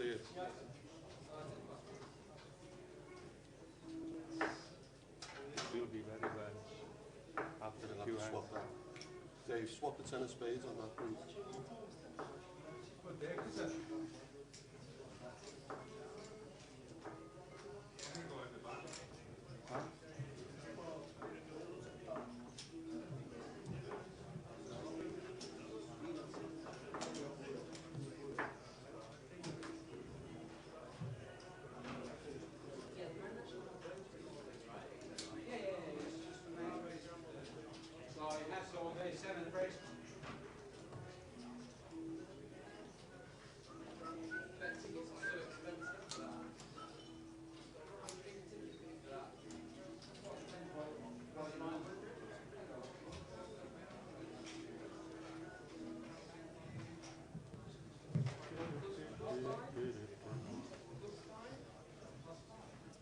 Cheers. We'll be very bad after a few hands. Dave, swap the 10 of spades on that, please.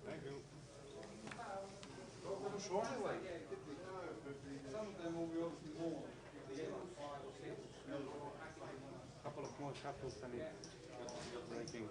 Thank you. Couple of more shuffles and it's breaking.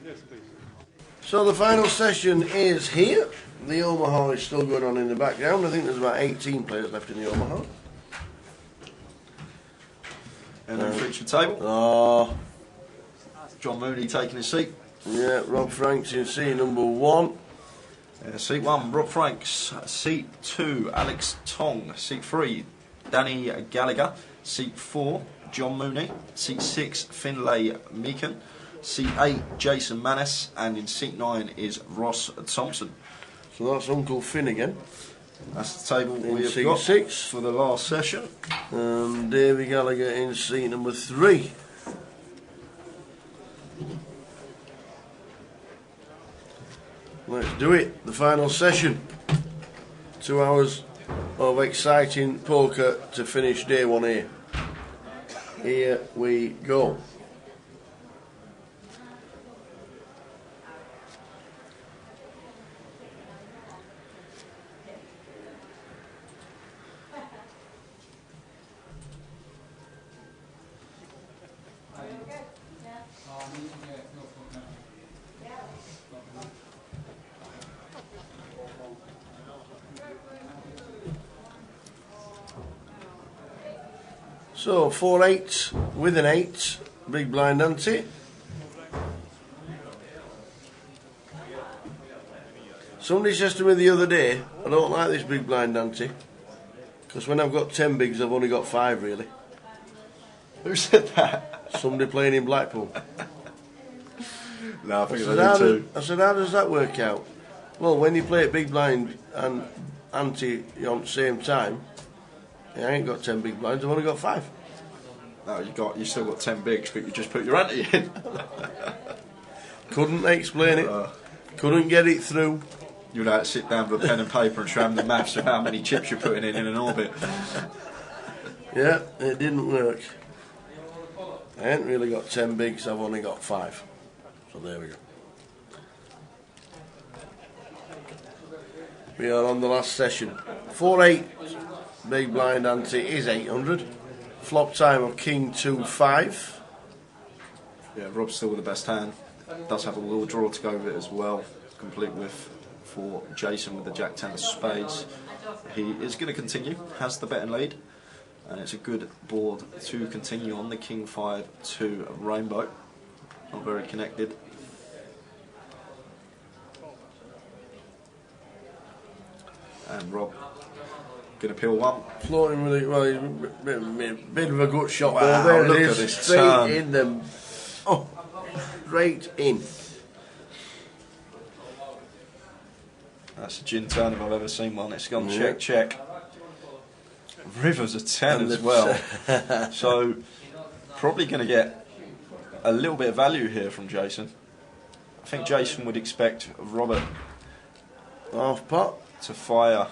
Yes, please. So the final session is here. The Omaha is still going on in the background. I think there's about 18 players left in the Omaha. And then feature table. Oh, John Mooney taking his seat. yeah, Rob Franks in seat number 1. Seat 1, Rob Franks. Seat 2, Alex Tong. Seat 3, Danny Gallagher. Seat 4, John Mooney. Seat 6, Finlay Meakin. Seat 8, Jason Manis. And in seat 9 is Ross Thompson. So that's Uncle Finn again. That's the table In we've seat got 6. for the last session. Davy Gallagher in seat number 3. Let's do it. The final session. 2 hours of exciting poker to finish day 1 here. Here we go. So 4-8 with an 8, big blind ante. Somebody says to me the other day, I don't like this big blind ante, because when I've got 10 bigs I've only got 5 really. Who said that? Somebody playing in Blackpool. No, I think I said, how does that work out? Well, when you play it big blind and ante on the same time, I ain't got 10 big blinds, I've only got 5. No, you still got 10 bigs, but you just put your ante in. Couldn't explain it. Couldn't get it through. You'd have to sit down with a pen and paper and show them the maths of how many chips you're putting in an orbit. Yeah, it didn't work. I ain't really got 10 bigs, I've only got 5. So there we go. We are on the last session. 4-8, big blind ante is 800. Flop time of King 2-5. Yeah, Rob's still with the best hand. Does have a little draw to go with it as well. Complete with for Jason with the Jack 10 of spades. He is going to continue, has the betting lead, and it's a good board to continue on. The King 5 to Rainbow. Not very connected. And Rob Going to peel one. Floating really well. Bit of a good shot. Wow, There look it at is. this Straight turn. in them. Oh, straight in. That's a gin turn if I've ever seen one. It's gone check, check. River's a 10 And as well. So, probably going to get a little bit of value here from Jason. I think Jason would expect Robert Half pot. to fire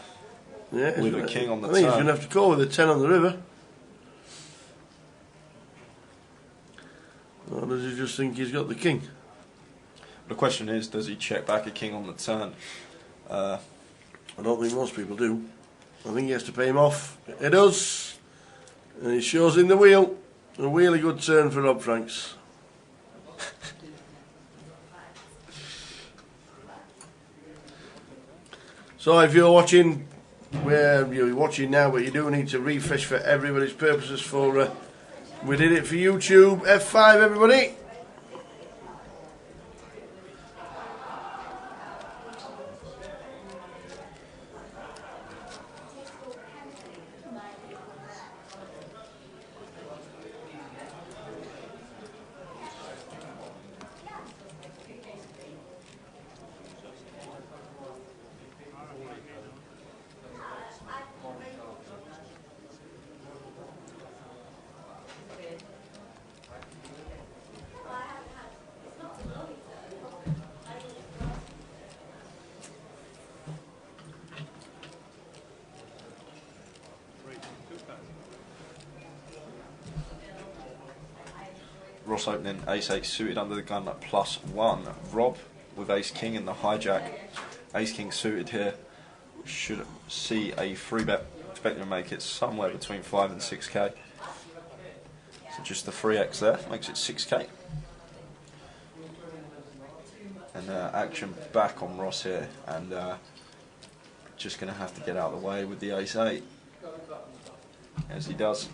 Yeah, with a king on the I think he's turn. going to have to call with a 10 on the river. Or does he just think he's got the king? The question is, does he check back a king on the turn? I don't think most people do. I think he has to pay him off. It does. And he shows in the wheel. A really good turn for Rob Franks. So if you're watching, where you're watching now, but you do need to refresh for everybody's purposes for, we did it for YouTube, F5 everybody. Ross opening ace-8 suited under the gun at +1. Rob with ace-king in the hijack. Ace-king suited here. Should see a free bet. Expecting to make it somewhere between 5 and 6k. So just the 3x there makes it 6k. And action back on Ross here. And just going to have to get out of the way with the ace-8. As he does.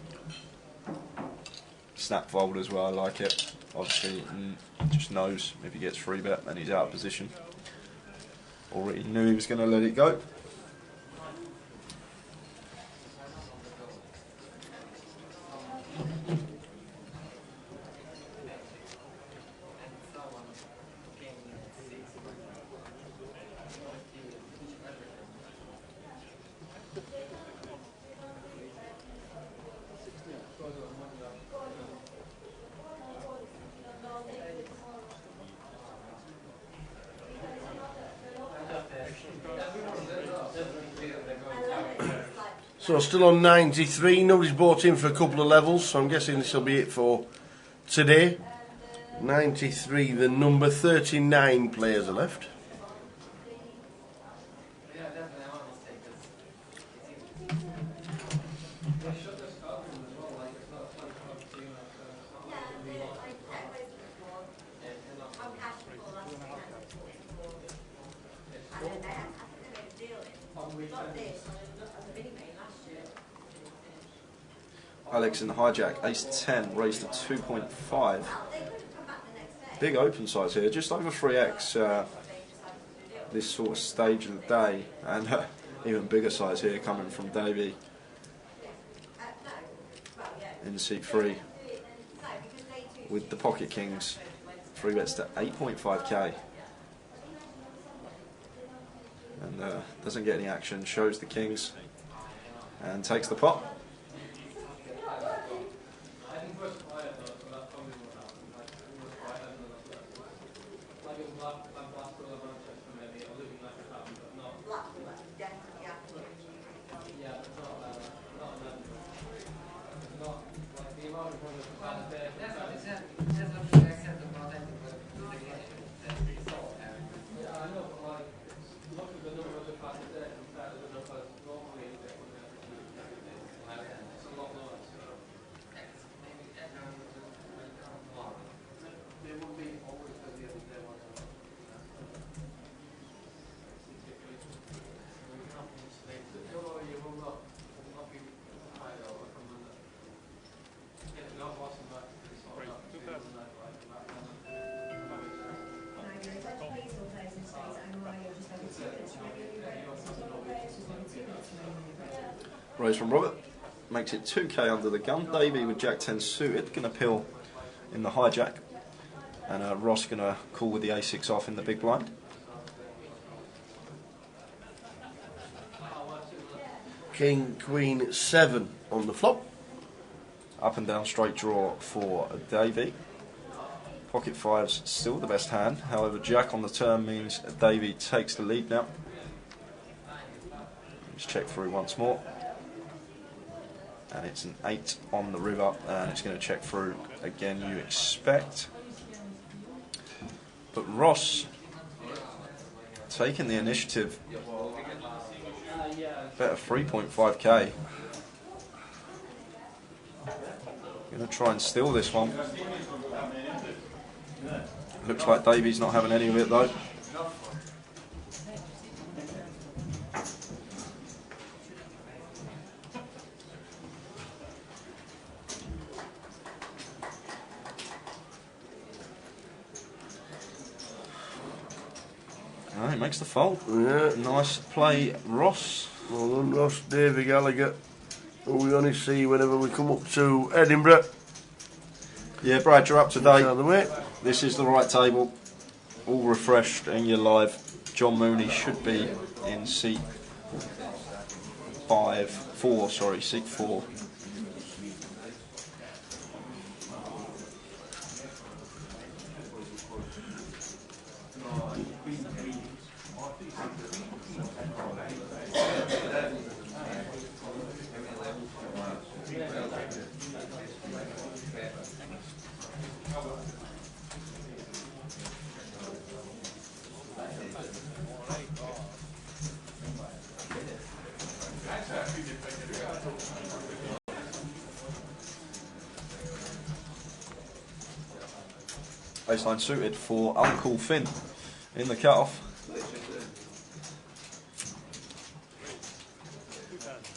Snap fold as well, I like it. Obviously, just knows if he gets free bet, then he's out of position. Already knew he was going to let it go. So still on 93, nobody's bought in for a couple of levels, so I'm guessing this will be it for today. 93, the number 39 players are left. Alex in the hijack, ace-10 raised to 2.5. Big open size here, just over 3x this sort of stage of the day, and even bigger size here coming from Davey in seat 3 with the pocket kings. 3 bets to 8.5k. And doesn't get any action, shows the kings and takes the pot. Raise from Robert. Makes it 2k under the gun. Davey with Jack 10 suited. Going to pill in the hijack. And Ross going to call with the A6 off in the big blind. King, Queen, 7 on the flop. Up and down straight draw for Davey. Pocket 5's still the best hand. However, Jack on the turn means Davey takes the lead now. Let's check through once more. And it's an 8 on the river, and it's going to check through again, you expect. But Ross taking the initiative. Bet of 3.5k. Going to try and steal this one. Looks like Davey's not having any of it though. He makes the fold. Yeah. Nice play, Ross. Well done, Ross. Davey Gallagher, who we only see whenever we come up to Edinburgh. Yeah, Brad, you're up to date. Out of the way. This is the right table. All refreshed and you're live. John Mooney should be in seat 4, seat 4. Baseline suited for Uncle Finn in the cut-off.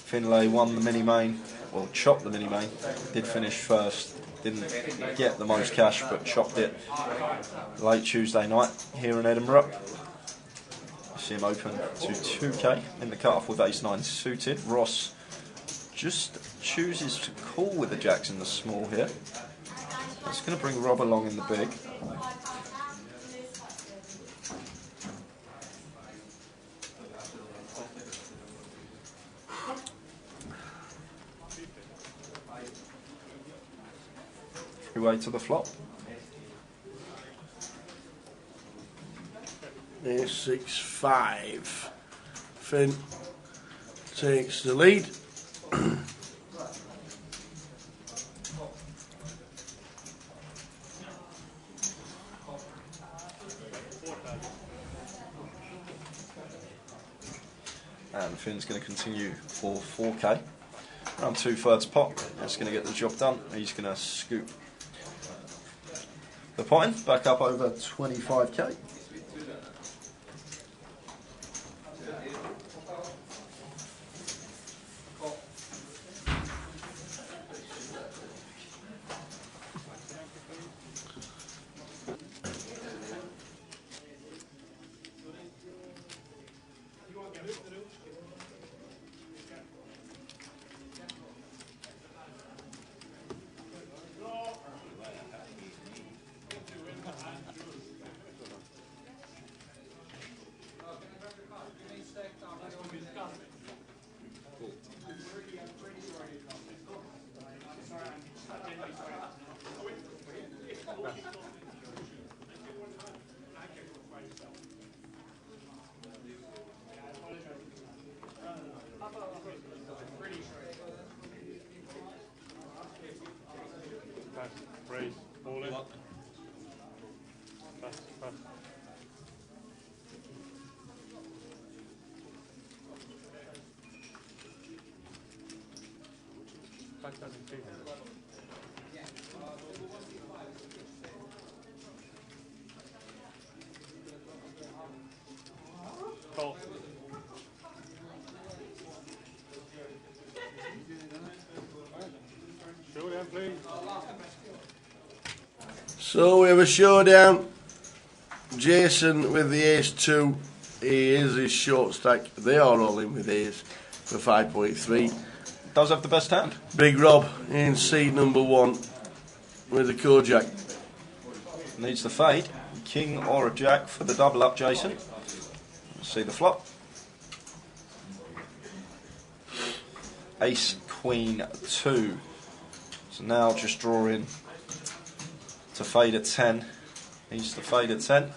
Finlay won the mini-main, well, chopped the mini-main, did finish first, didn't get the most cash but chopped it late Tuesday night here in Edinburgh. You see him open to 2k in the cut-off with ace-9 suited. Ross just chooses to call with the jacks in the small here. That's going to bring Rob along in the big. Three-way to the flop. A6-5. Finn takes the lead. And Finn's going to continue for 4k. Around 2/3 pot. That's going to get the job done. He's going to scoop the pot in, back up over 25k. Raise, all in. Pass. Back down in 2. Call. Showdown, please. So we have a showdown. Jason with the ace-2. He is his short stack. They are all in with ace for 5.3. does have the best hand. Big Rob in seed number 1 with the Kojak. Needs the fade. King or a jack for the double up, Jason. Let's see the flop. Ace, Queen, 2. So now just drawing to fade a 10. Needs to fade a 10.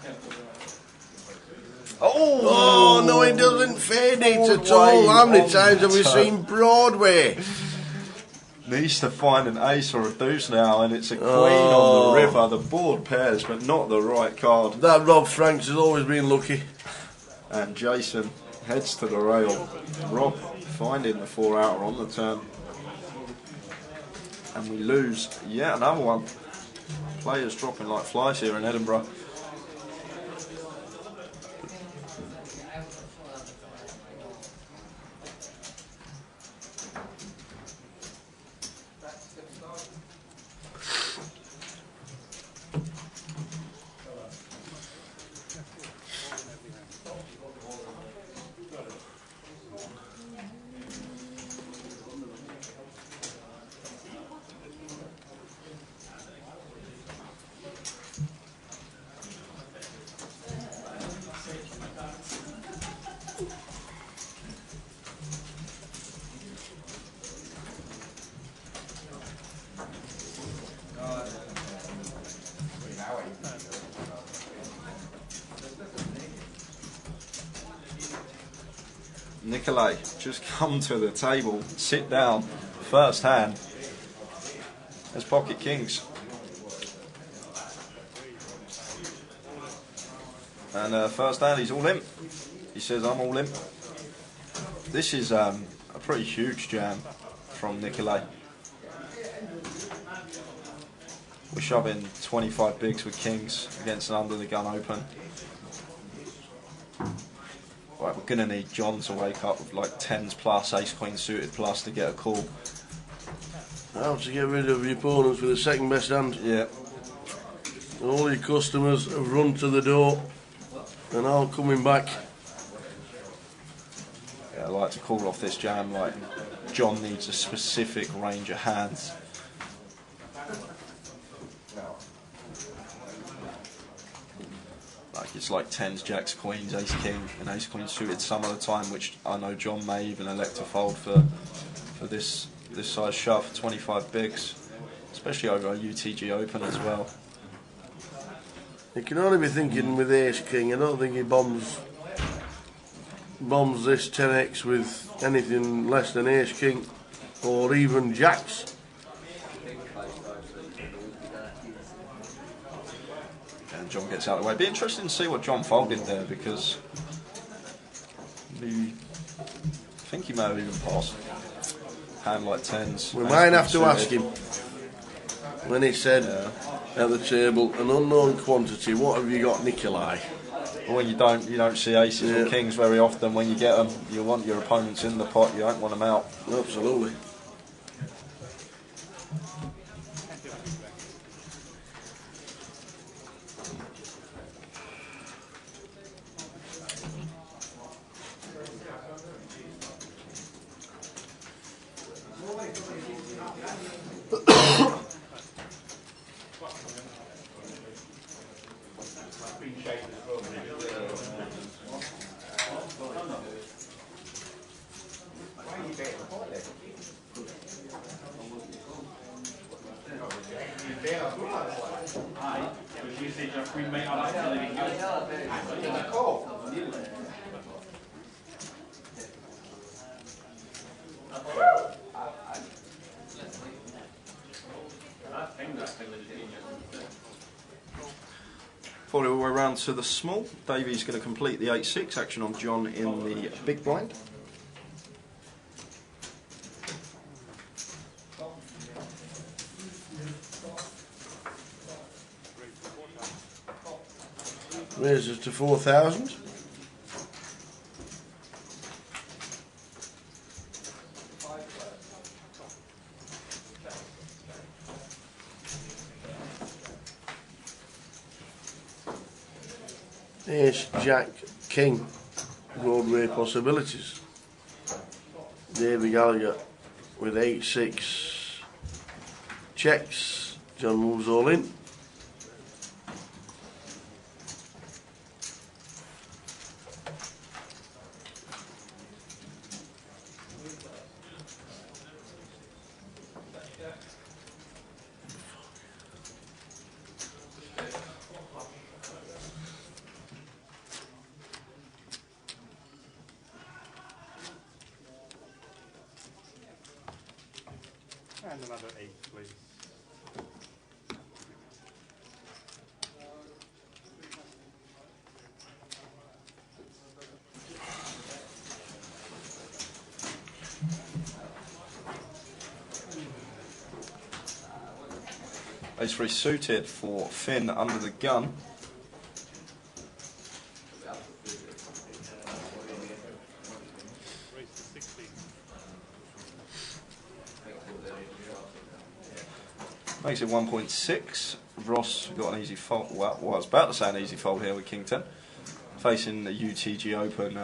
Oh, no, it doesn't fade it at all. How many times have we seen Broadway? Needs to find an ace or a deuce now, and it's a queen on the river. The board pairs, but not the right card. That Rob Franks has always been lucky. And Jason heads to the rail. Rob finding the 4-outer on the turn. And we lose yet another one. Players dropping like flies here in Edinburgh. Nikolai just come to the table, sit down, first hand. There's pocket kings. And first hand, he's all in. He says, I'm all in. This is a pretty huge jam from Nikolai. We're shoving 25 bigs with kings against an under the gun open. Right, we're going to need John to wake up with like 10s plus, ace queen suited plus to get a call. How to get rid of your opponents with the second best hand. Yeah. All your customers have run to the door and all coming back. Yeah, I like to call off this jam, like John needs a specific range of hands. Like it's like 10s, jacks, queens, ace king and ace queen suited some of the time, which I know John may even elect to fold for this size shove, 25 bigs, especially over a UTG Open as well. You can only be thinking with ace king. I don't think he bombs this 10x with anything less than ace king or even jacks. And John gets out of the way. Be interesting to see what John folded there, because I think he may have even passed. Hand like 10s. We might have to ask him when he said at the table, an unknown quantity, what have you got, Nikolai? Well, you don't see aces or kings very often. When you get them, you want your opponents in the pot, you don't want them out. Absolutely. Follow all the way around to the small. Davey's going to complete the 8-6 action on John in the big blind. Raises to 4,000. Ace, Jack, King, Broadway possibilities. Davey Gallagher with 8-6 checks. John moves all in. And another 8, please. Ace 3 suited for Finn under the gun. Raise to 16. Makes it 1.6. Ross got an easy fold. Well, I was about to say an easy fold here with King 10. Facing the UTG Open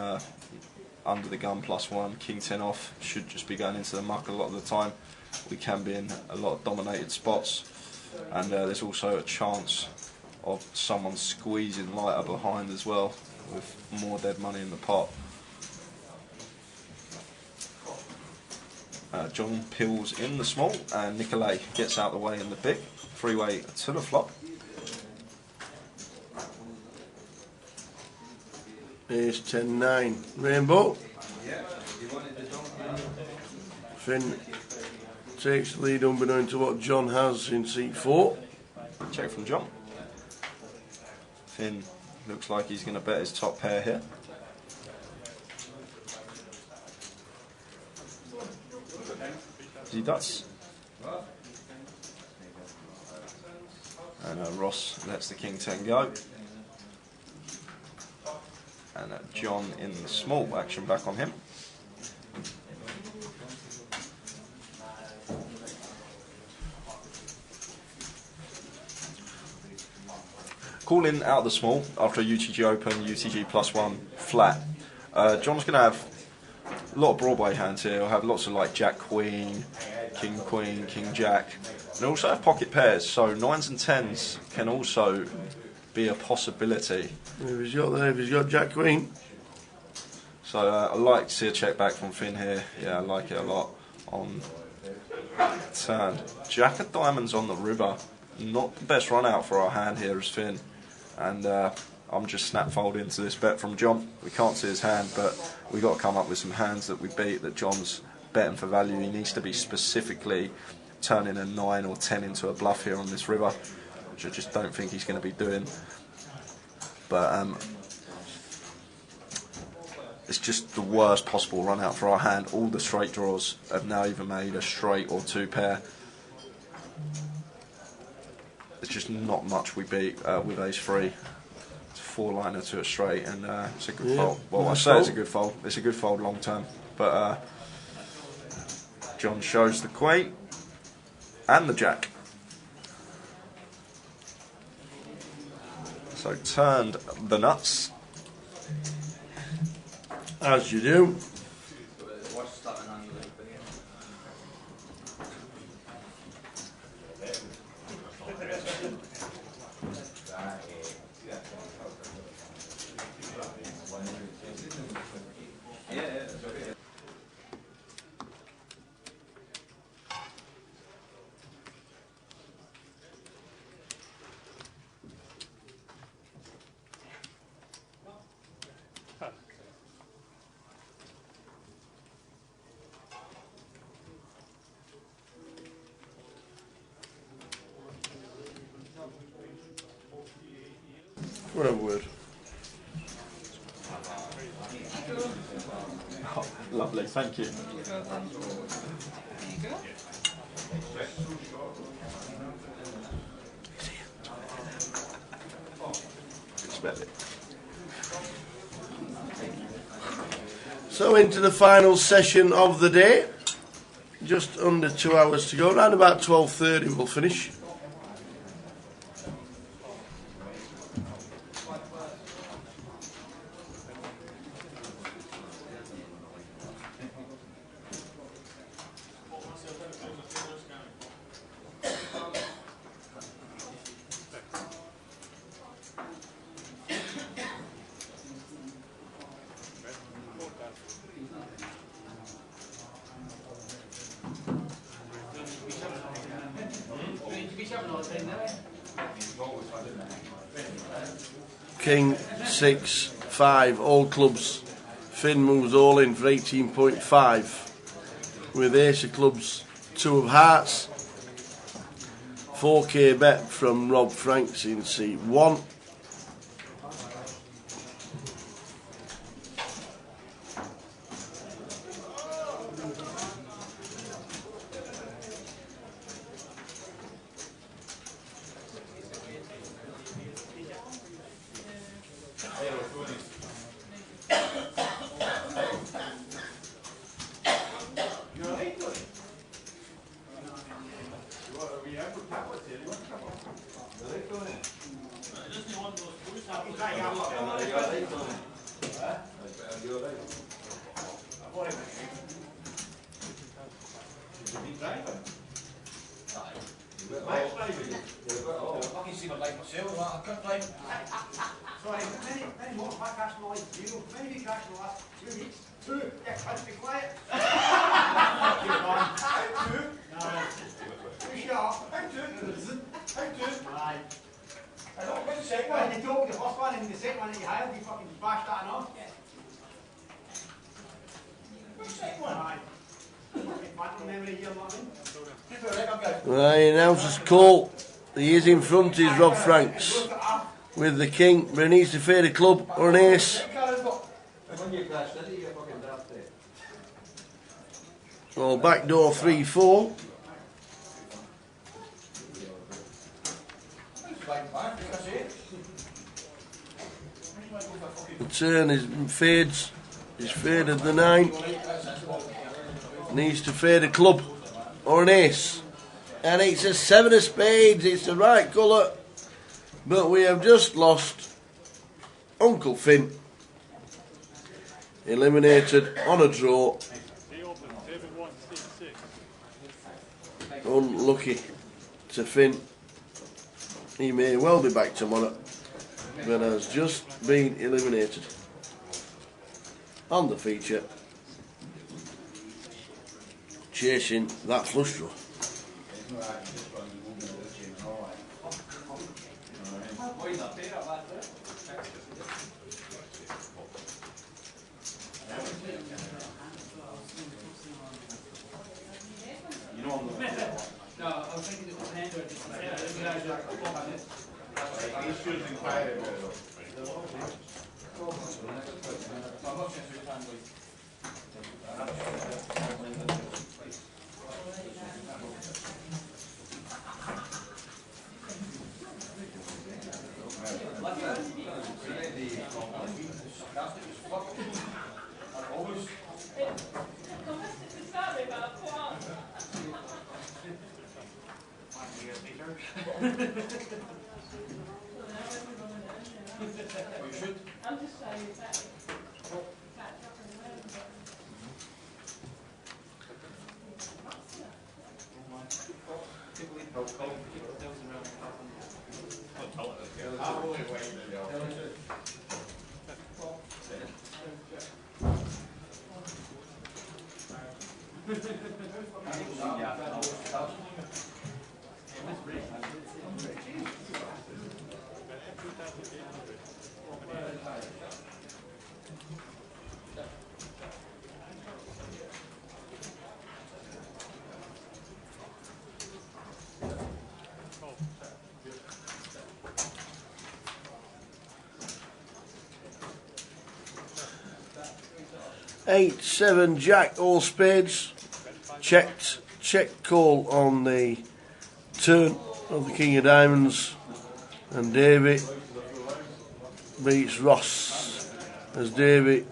under the gun +1. King 10 off. Should just be going into the muck a lot of the time. We can be in a lot of dominated spots. And there's also a chance of someone squeezing lighter behind as well, with more dead money in the pot. John pills in the small, and Nicolay gets out the way in the big. Three-way to the flop. Ace 10-9 rainbow. Finn takes the lead unbeknown to what John has in seat 4. Check from John. Finn looks like he's going to bet his top pair here. He does. And Ross lets the King 10 go. And John in the small, action back on him. Calling out the small after a UTG Open, UTG +1 flat. John's going to have a lot of Broadway hands here. He'll have lots of like Jack Queen, King Jack. And he'll also have pocket pairs, so 9s and 10s can also be a possibility. If he's got Jack Queen. So I like to see a check back from Finn here. Yeah, I like it a lot on turn. Jack of diamonds on the river. Not the best run out for our hand here as Finn. And I'm just snap fold into this bet from John. We can't see his hand, but we've got to come up with some hands that we beat that John's betting for value. He needs to be specifically turning a 9 or 10 into a bluff here on this river, which I just don't think he's going to be doing. But it's just the worst possible run out for our hand. All the straight draws have now either made a straight or 2 pair. There's just not much we beat with ace 3. It's a 4-liner to a straight, and it's a good fold. Well, I say it's a good fold. It's a good fold long term. But John shows the queen and the jack. So turned the nuts. As you do. What a word. Oh, lovely, thank you. Expect it. So into the final session of the day. Just under 2 hours to go. Around about 12:30 we'll finish. King 6-5. All clubs. Finn moves all in for 18.5. With Ace of Clubs 2 of Hearts. 4K bet from Rob Franks in C1. He announces call. He is in front, is Rob Franks. With the king, but he needs to fade a club or an ace. So backdoor 3-4. The turn is fades. He's faded the 9. Needs to fade a club or an ace. And it's a 7 of spades. It's the right colour. But we have just lost Uncle Finn. Eliminated on a draw. Unlucky to Finn. He may well be back tomorrow, but has just been eliminated. On the feature, chasing that flush draw. No, I was thinking it was Android. He's choosing quiet. I'm just showing you that. Eight, 7, Jack, all spades. Checked, check call on the turn of the King of Diamonds, and David beats Ross as David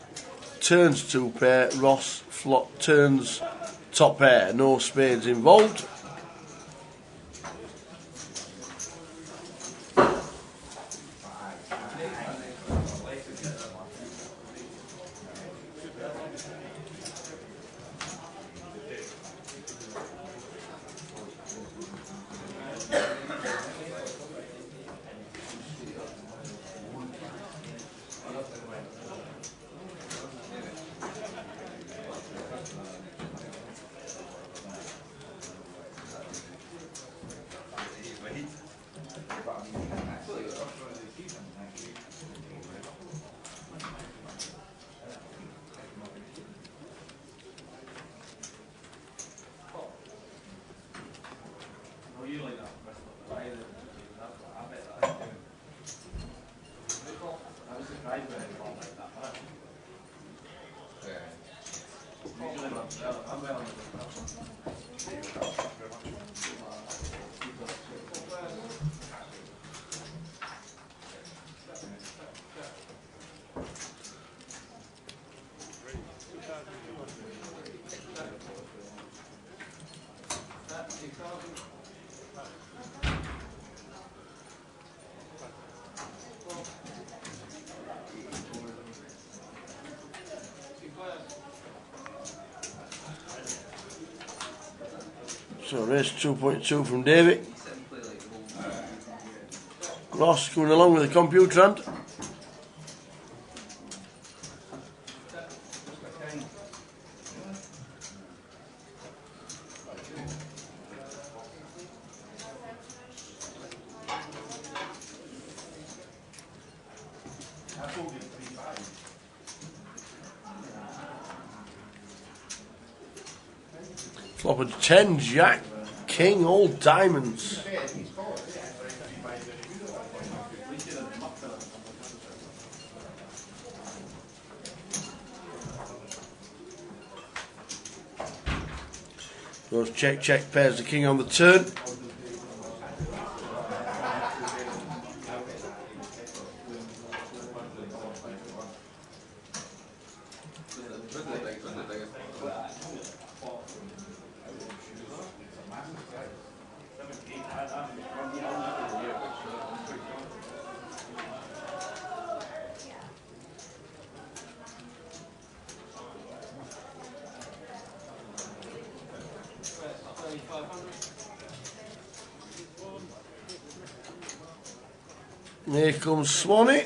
turns 2 pair, Ross flop turns top pair, no spades involved. So race 2.2 from David. Gloss coming along with the computer hand. Flop of 10, Jack, King, all diamonds. Goes check, check, pairs the King on the turn. Here comes Swanee.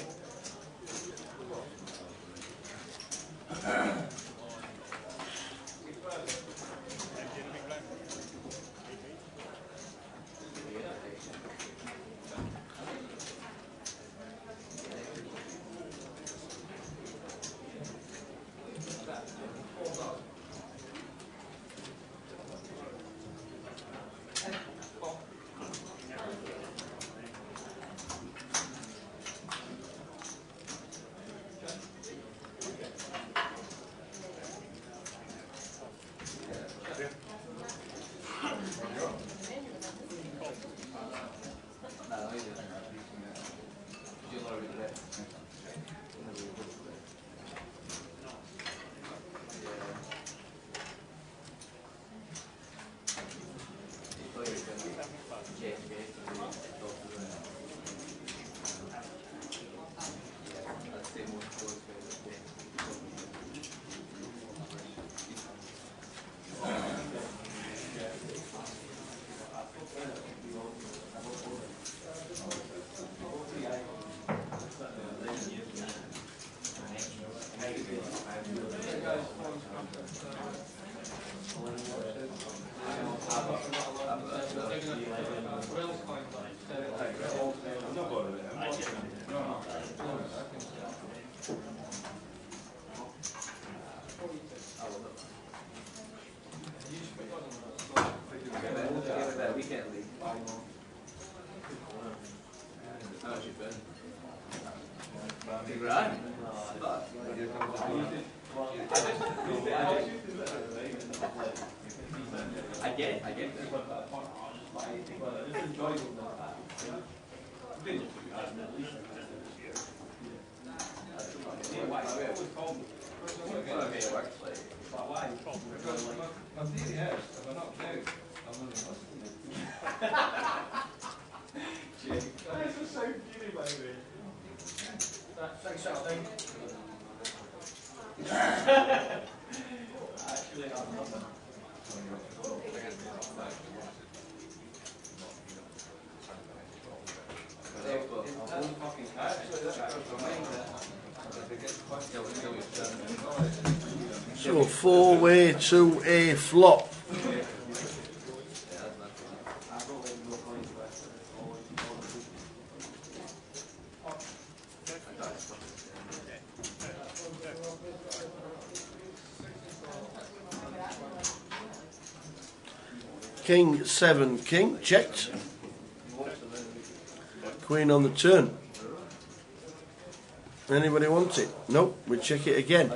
So 4-way to a flop. King, 7, King, checked. Queen on the turn. Anybody want it? Nope, we check it again.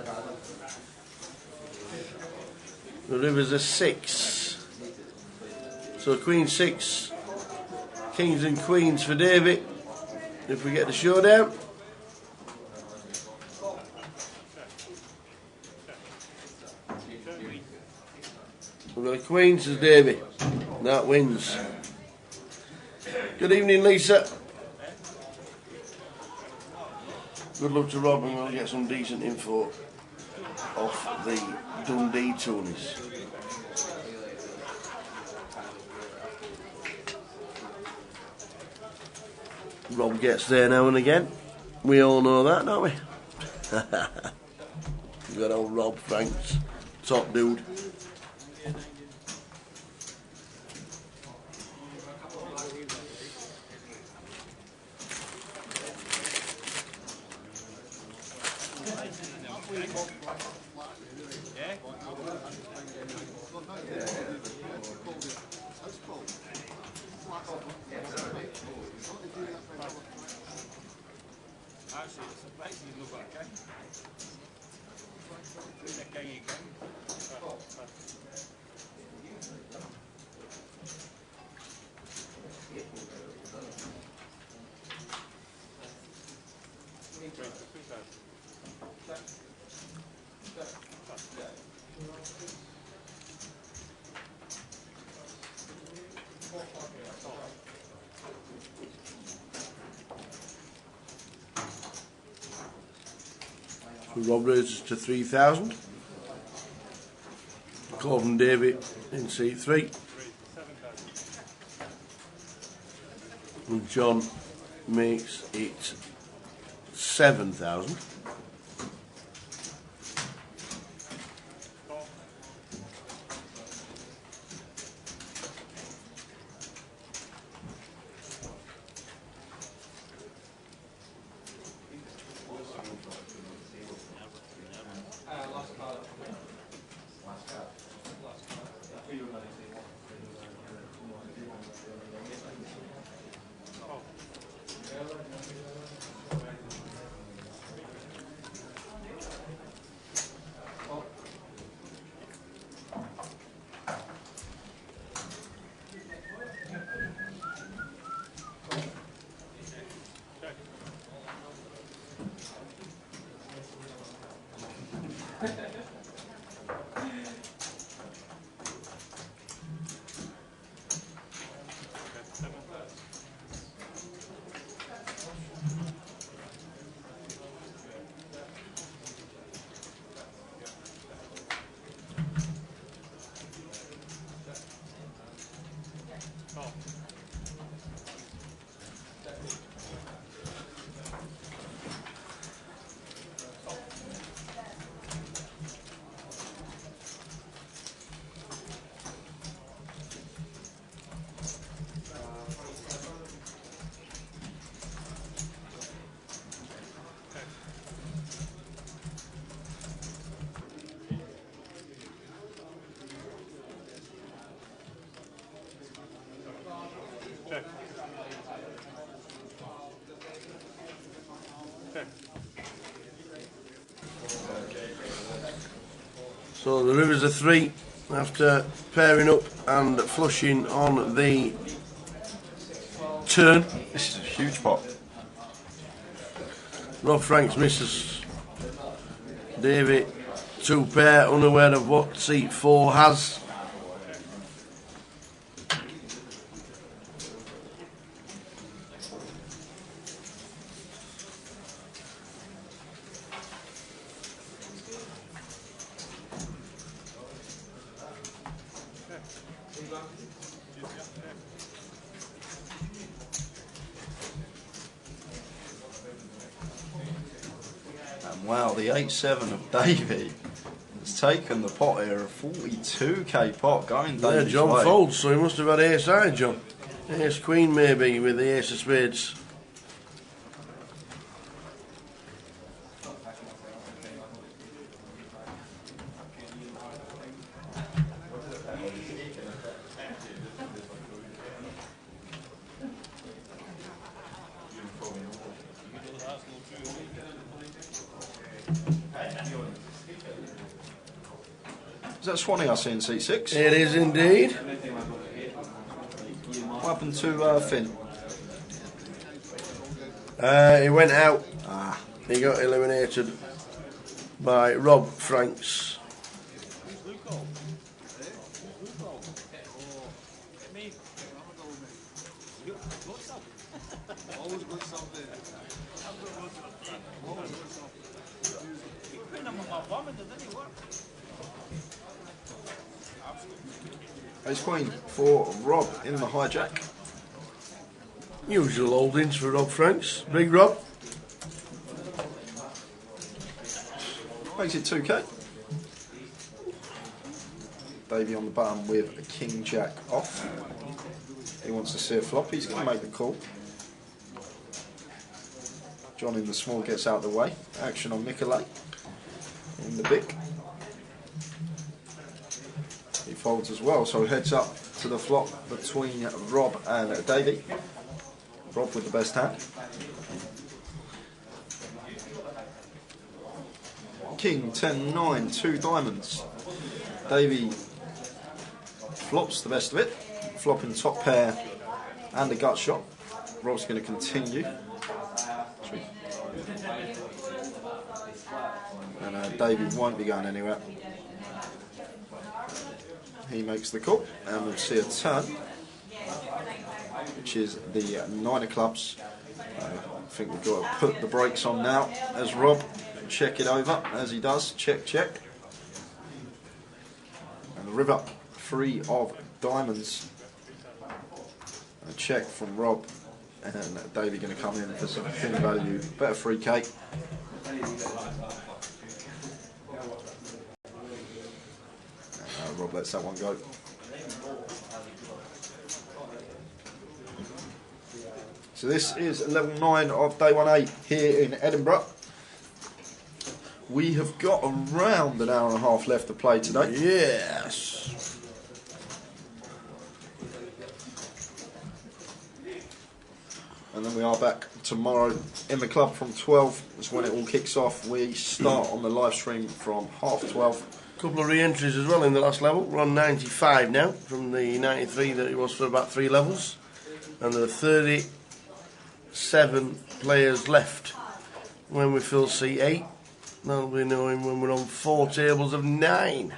The river's a 6. So Queen 6, Kings and Queens for David. If we get the showdown. We've got a Queen, says Davy. That wins. Good evening, Lisa. Good luck to Rob, and we'll get some decent info off the Dundee tourneys. Rob gets there now and again. We all know that, don't we? We've got old Rob Franks, top dude. Actually, it's a place you look like, okay? Okay, you go. So Rob raises to 3,000. Corbin David in C3. And John makes it 7,000. So the Rivers are 3 after pairing up and flushing on the turn. This is a huge pot. Rob Franks misses. David 2 pair, unaware of what seat 4 has. And wow, the 8-7 of Davey has taken the pot here, a 42k pot going Yeah, Davey's John way. folds, so he must have had ace high, John. Ace queen maybe with the ace of spades. Is that Swanee I see in seat 6? It is indeed. What happened to Finn? He went out. Ah, He got eliminated by Rob Franks. Ace Queen for Rob in the hijack. Usual holdings for Rob Franks. Big Rob. Makes it 2k. Davey on the button with a king jack off. He wants to see a flop. He's going to make the call. John in the small gets out of the way. Action on Nicolay in the big. He folds as well, so heads up to the flop between Rob and Davey. Rob with the best hand. King 10-9, 2 diamonds. Davey flops the best of it. Flopping top pair and a gut shot. Rob's going to continue. And Davey won't be going anywhere. He makes the call, and we'll see a turn, which is the 9 of clubs. I think we've got to put the brakes on now as Rob check it over, as he does. Check, check. And the river, 3 of diamonds. A check from Rob, and Davey going to come in for some thin value, better 3k. Rob lets that one go. So this is level 9 of day 1A here in Edinburgh. We have got around an hour and a half left to play today. Yes. And then we are back tomorrow in the club from 12. That's when it all kicks off. We start on the live stream from 12:30. Couple of re-entries as well in the last level. We're on 95 now from the 93 that it was for about 3 levels, and there are 37 players left. When we fill C8, that'll be knowing when we're on 4 tables of 9.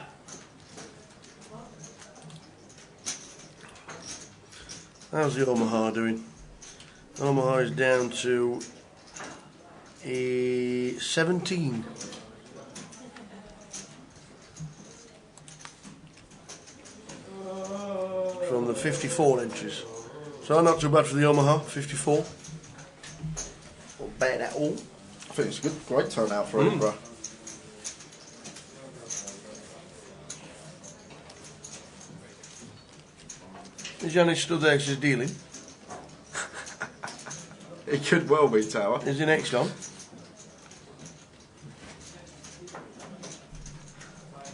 How's the Omaha doing? Omaha is down to 17. From the 54 entries. So not too bad for the Omaha, 54. Not bad at all. I think it's a good, great turnout for Edinburgh. Is Janis still there 'cause she's dealing? It could well be, Tower. Is he next on?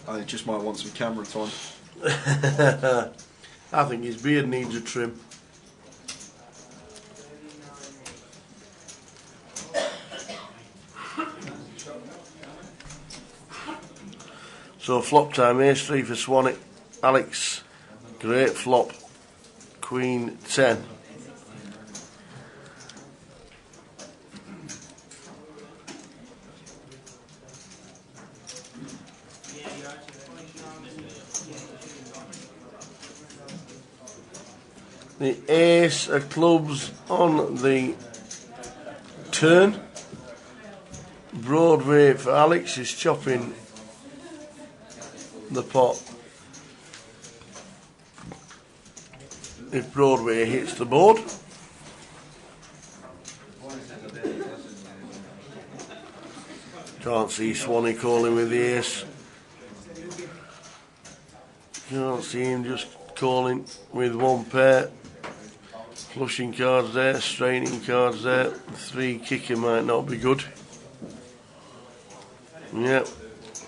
I just might want some camera time. I think his beard needs a trim. So flop time, ace 3 for Swanee. Alex, great flop. Queen 10. The ace of clubs on the turn. Broadway for Alex is chopping the pot. If Broadway hits the board. Can't see Swanee calling with the ace. Can't see him just calling with 1 pair. Flushing cards there, straightening cards there. 3 kicker might not be good. Yep,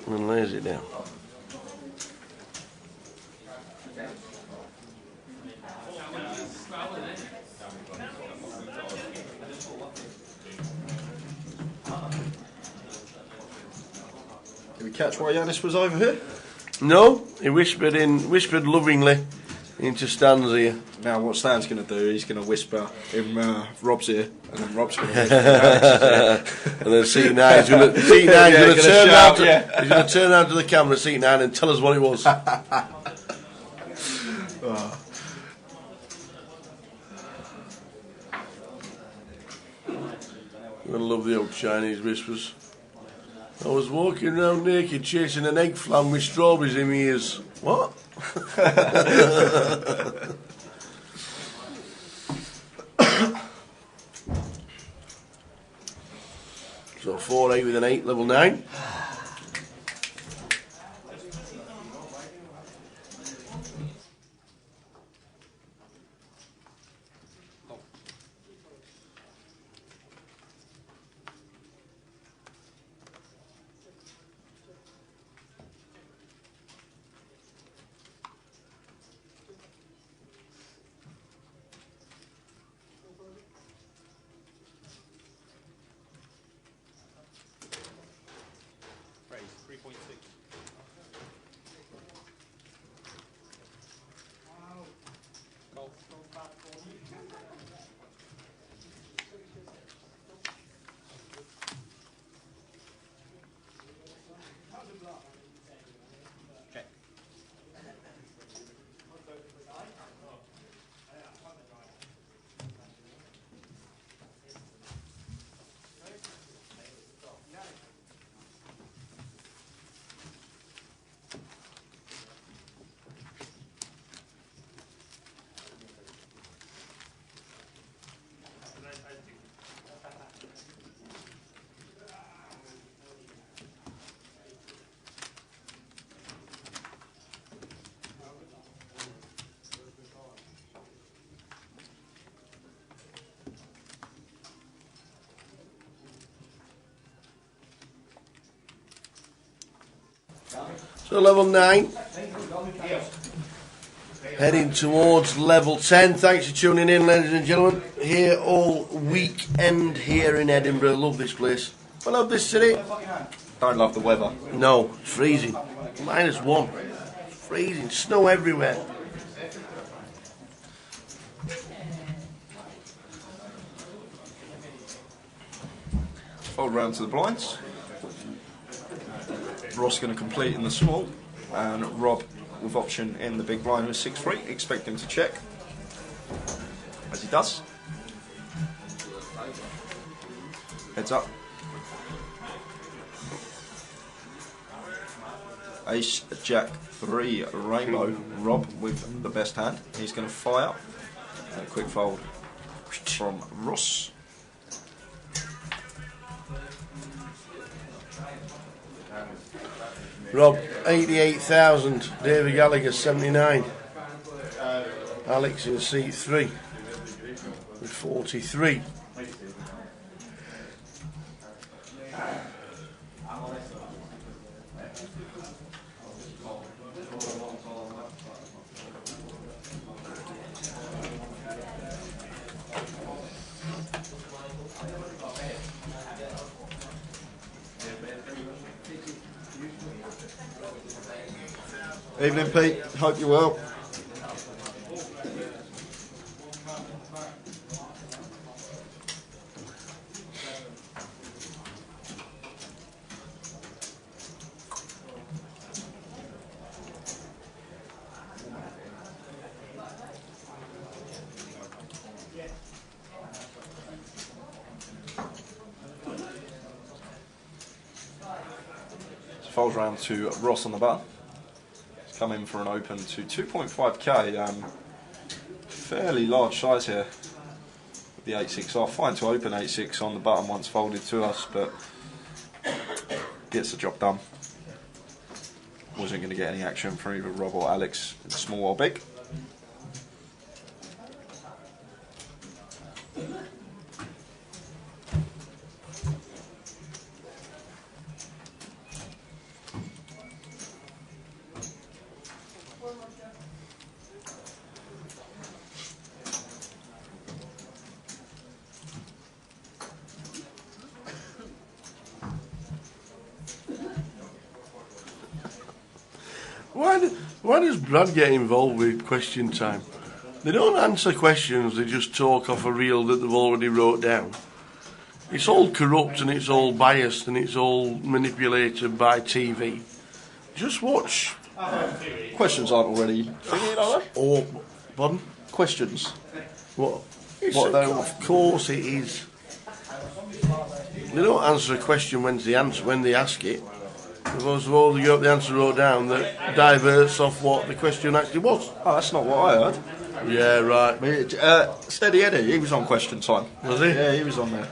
and lays it down. Did we catch why Yanis was over here? No, he whispered lovingly into Stan's ear. Now what Stan's going to do, he's going to whisper in Rob's ear, and then Rob's going to whisper in Alex's ear. And then C9's going to turn round he's going to turn round to the camera, C9, and tell us what it was. I love the old Chinese whispers. I was walking around naked chasing an egg flam with strawberries in my ears. What? So 4-8 with an 8, level 9. Praise, 3.6. Goal. Check. So level 9. Heading towards level 10. Thanks for tuning in, ladies and gentlemen. Here all weekend here in Edinburgh. Love this place. I love this city. Don't love the weather. No, it's freezing. -1. Freezing. Snow everywhere. Fold round to the blinds. Ross going to complete in the small, and Rob with option in the big blind with 6-3. Expect him to check, as he does. Heads up. Ace, Jack, 3, Rainbow. Rob with the best hand. He's going to fire. And a quick fold from Ross. Rob, 88,000. David Gallagher, 79. Alex in seat 3 with 43. Evening, Pete. Hope you're well. Folds round to Ross on the bar. He's come in for an open to 2.5k. Fairly large size here with the 8-6 off. Fine to open 8-6 on the button once folded to us, but gets the job done. Wasn't going to get any action from either Rob or Alex, small or big. Why does Brad get involved with question time? They don't answer questions, they just talk off a reel that they've already wrote down. It's all corrupt and it's all biased and it's all manipulated by TV. Just watch. Questions aren't already thingy, are they? Or, pardon? Questions. What? What Of course it is. They don't answer a question when they ask it. Because of all the answer wrote down that diverts off what the question actually was. Oh, that's not what I heard. Yeah, right. Steady Eddie, he was on Question Time. Was he? Yeah, he was on there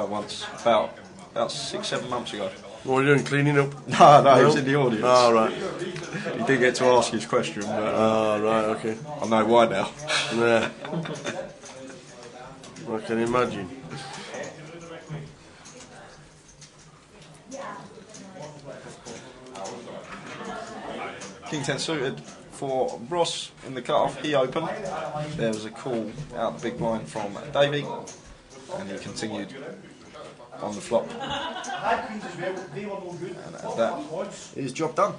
once, about 6-7 months ago. What are you doing, cleaning up? No, he was in the audience. Oh, right. He didn't get to ask his question, but Oh, right, okay. I know why now. Yeah. I can imagine. King 10 suited for Ross in the cut-off. He opened. There was a call out the big blind from Davey, and he continued on the flop. And that is job done.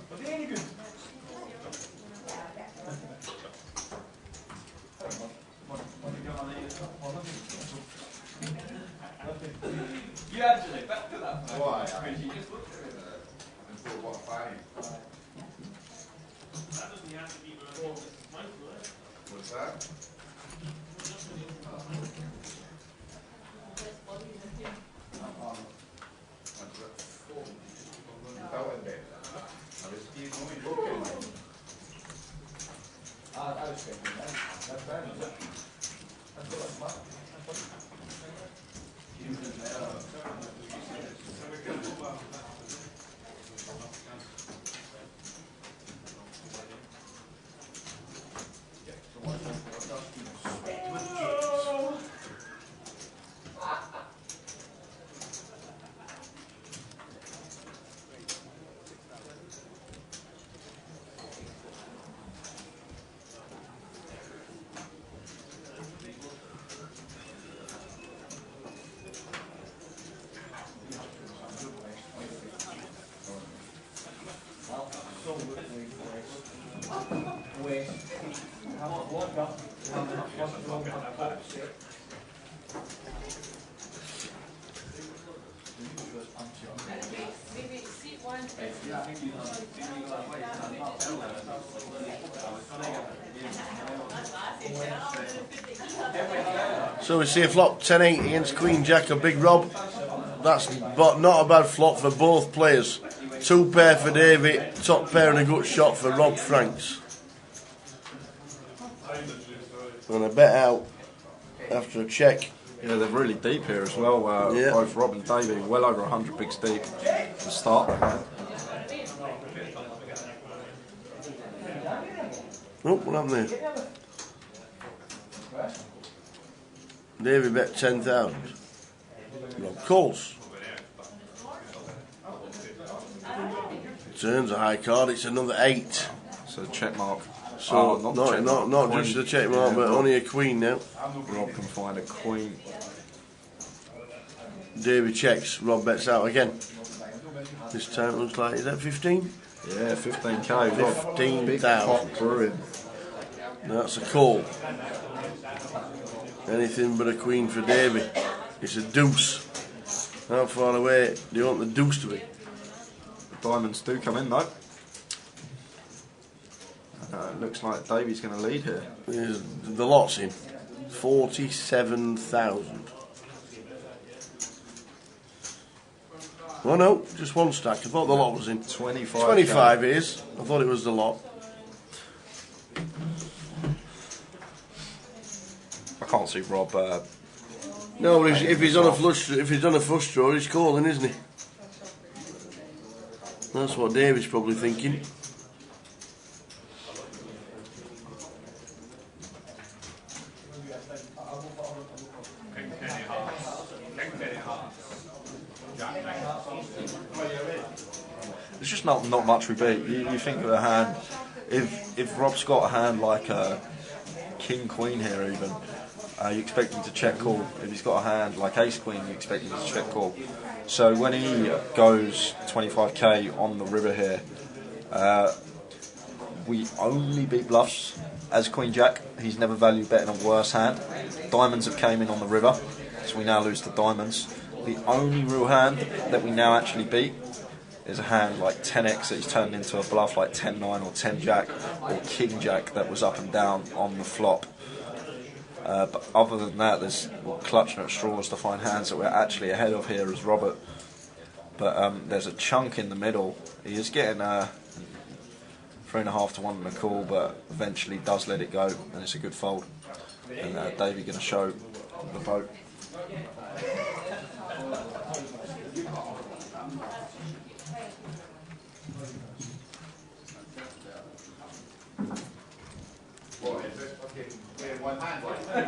You actually back to that. Why? Because you just looked at it and thought, what a fine. That doesn't have to be what's that? So we see a flop 10-8 against Queen Jack of Big Rob. That's not a bad flop for both players. 2 pair for David, top pair and a good shot for Rob Franks. And a bet out after a check. Yeah, they're really deep here as well. Yeah. Both Rob and Davey, well over 100 bigs deep to start. Oh, what happened there? David bet 10,000. Rob calls. Turns a high card, it's another 8. So check mark. So not Queen. just a check mark, but only a queen now. Rob can find a queen. David checks, Rob bets out again. This time it looks like, is that 15? Yeah, 15k. Rob. 15,000. Big pot brewing. That's a call. Anything but a queen for Davy. It's a deuce. How far away do you want the deuce to be? The diamonds do come in though. It looks like Davy's going to lead here. The lot's in. 47,000. Oh no, just one stack. I thought the lot was in. 25. 25 it is. I thought it was the lot. I can't see Rob. No, but if he's on a flush draw, he's calling, isn't he? That's what David's probably thinking. There's just not much we beat. You think of a hand. If Rob's got a hand like a King Queen here, even you expect him to check call. If he's got a hand like Ace Queen, you expect him to check call. So when he goes 25k on the river here, we only beat bluffs as Queen Jack. He's never valued betting a worse hand. Diamonds have came in on the river, so we now lose to diamonds. The only real hand that we now actually beat is a hand like 10x that he's turned into a bluff like 10-9 or 10-jack or King Jack that was up and down on the flop. But other than that, we're clutching at straws to find hands that we're actually ahead of here as Robert. But there's a chunk in the middle. He is getting 3.5 to 1 on the call, but eventually does let it go, and it's a good fold. And Davey going to show the boat.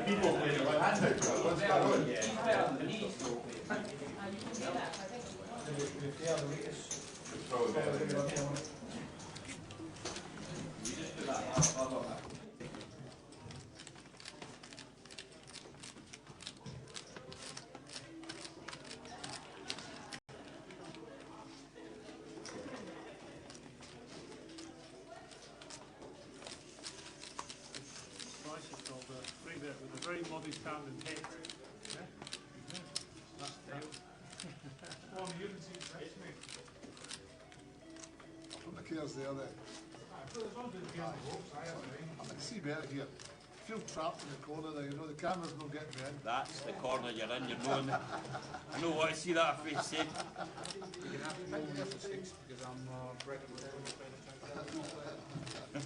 People play the one hand out. What's that one? With a very modest hand and head. Yeah? That's tail. One, you can see it, me. The cares there, that. I can see better here. I feel trapped in the corner there, you know, the camera's not getting me in. That's the corner you're in, you're knowing. I know what I see that face said. You can have to hold me for 6 because I'm breaking down by the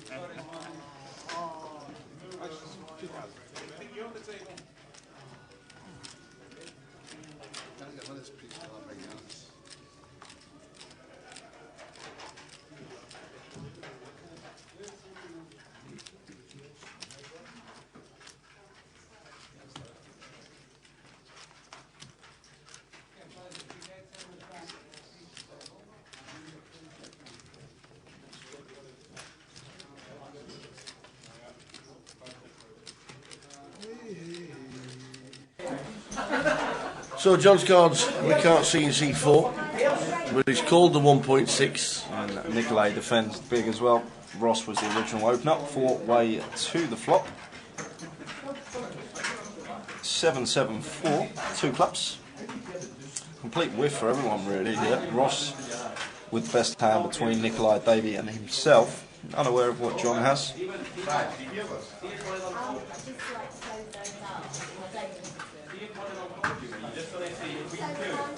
time. You're on the table. Can't get one of this piece to have my hands. So John's cards, we can't see in C4, but he's called the 1.6. And Nikolai defends big as well. Ross was the original opener, 4-way to the flop. 7-7-4, 2 clubs. Complete whiff for everyone really here. Ross with the best hand between Nikolai, Davey and himself. Unaware of what John has.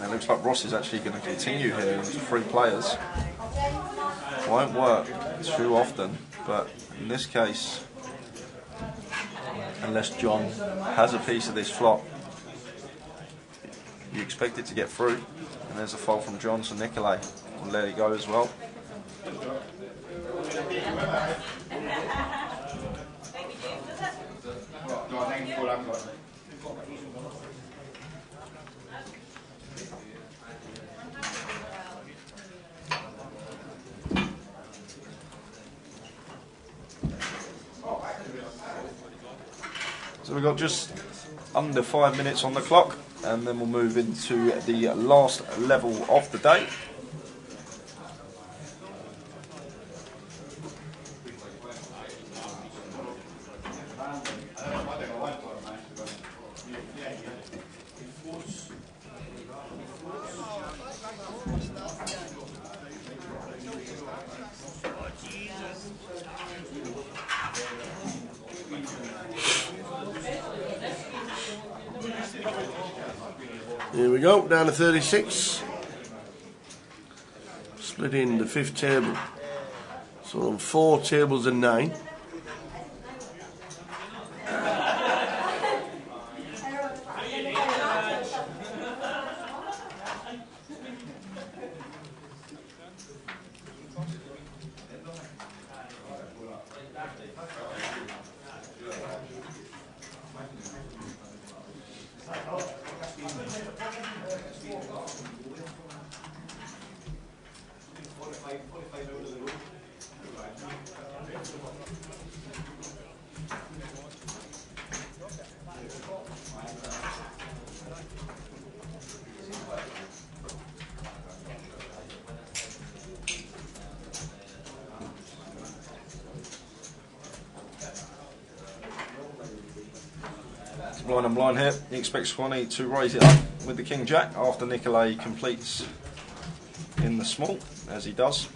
It looks like Ross is actually going to continue here into 3 players. Won't work too often, but in this case, unless John has a piece of this flop, you expect it to get through. And there's a fold from John, so Nikolai will let it go as well. So we've got just under 5 minutes on the clock, and then we'll move into the last level of the day. Here we go, down to 36. Split in the 5th table. So on 4 tables and 9. blind and blind here. He expects Swanee to raise it up with the King Jack after Nicolay completes in the small, as he does.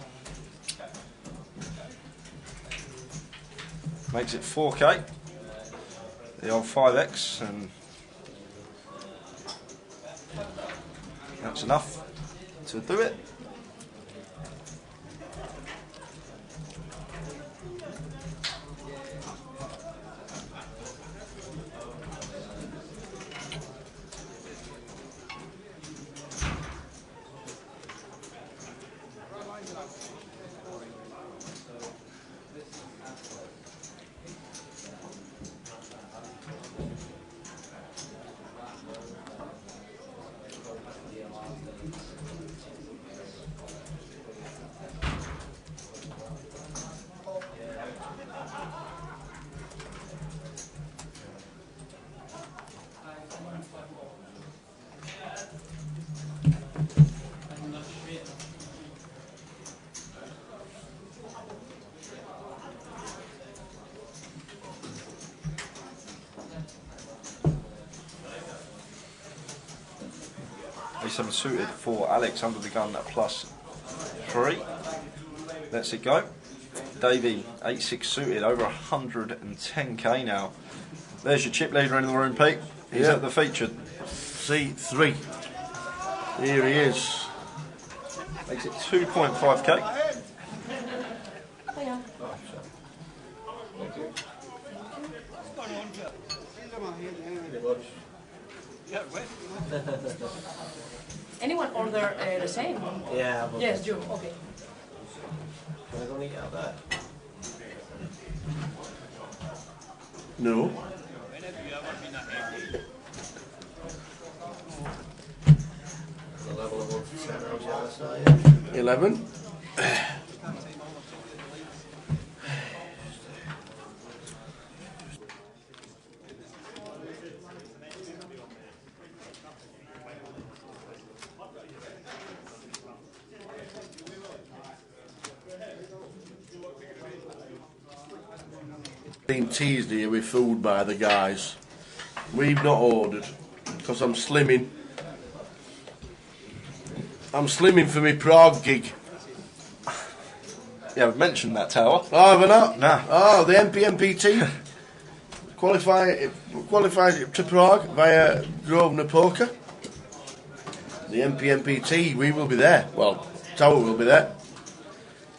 Makes it 4k. The old 5x, and that's enough to do it. A7 suited for Alex under the gun at +3. Lets it go. Davey 8-6 suited over 110k now. There's your chip leader in the room, Pete. He's at the featured C3. Here he is. Makes it 2.5k. Anyone order the same? Yeah. Yes, you. Okay. Can I go and eat out there? No. The level of 1 to 11. Been teased here with food by the guys. We've not ordered because I'm slimming. I'm slimming for my Prague gig. Yeah, we've mentioned that tower. Oh, have I not? Nah. Oh, the MPMPT qualified to Prague via Grosvenor Poker. The MPMPT, we will be there. Well, Tower will be there.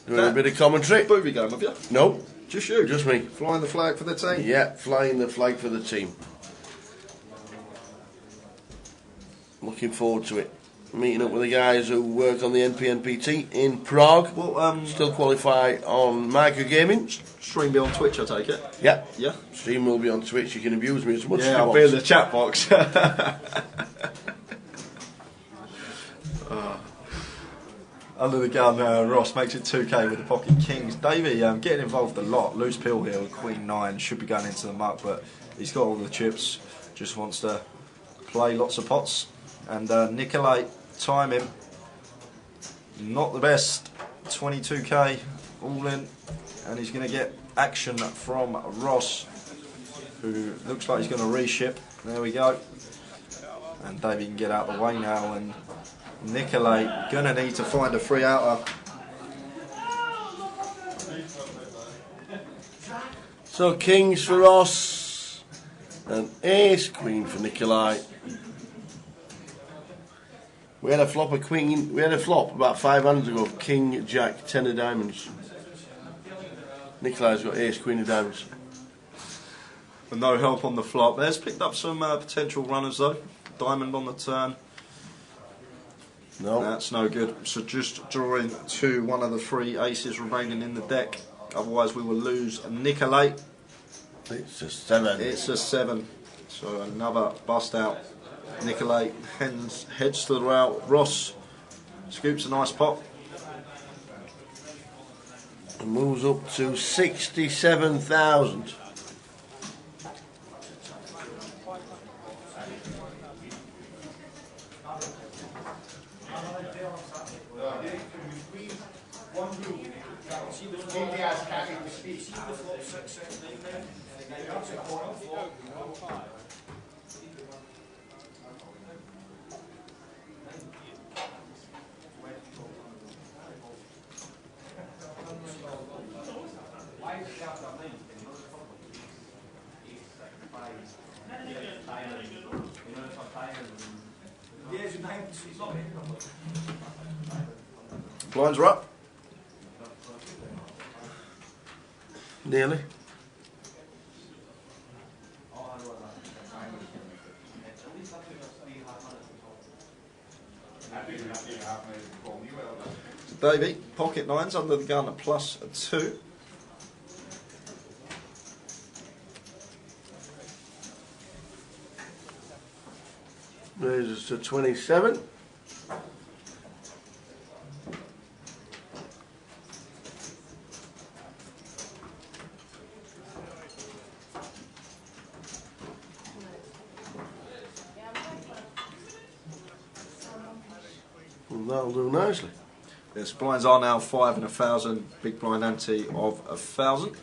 Doing a bit of commentary. Booby game, have you? No, Just you? just me. Flying the flag for the team? Yeah, flying the flag for the team. Looking forward to it. Meeting up with the guys who work on the NPNPT in Prague. Well, Still qualify on Micro Gaming. stream be on Twitch, I take it. Yeah. Yeah? Stream will be on Twitch. You can abuse me as much as you Yeah, I'll want. be in the chat box. Under the gun, Ross makes it 2k with the pocket kings. Davey getting involved a lot. Loose pill here with Queen 9. Should be going into the muck, but he's got all the chips. Just wants to play lots of pots. And Nicolay, time him. Not the best. 22k all in. And he's going to get action from Ross, who looks like he's going to reship. There we go. And Davey can get out of the way now. And Nicolay gonna need to find a free outer. So kings for Ross and ace queen for Nicolay. We had a flop of queen. We had a flop about 5 hands ago. King, Jack, 10 of diamonds. Nicolay's got ace, queen of diamonds. With no help on the flop. There's picked up some potential runners though. Diamond on the turn. No. That's no good. So just drawing to one of the 3 aces remaining in the deck. Otherwise we will lose Nicolay. It's a 7. It's a 7. So another bust out. Nicolay heads to the route. Ross scoops a nice pot. And moves up to 67,000. Blinds are up. Nearly. Davey, pocket nines under the gun at +2. Raises to 27. And that'll do nicely. Yes, blinds are now 5 and 1,000. Big blind ante of 1,000.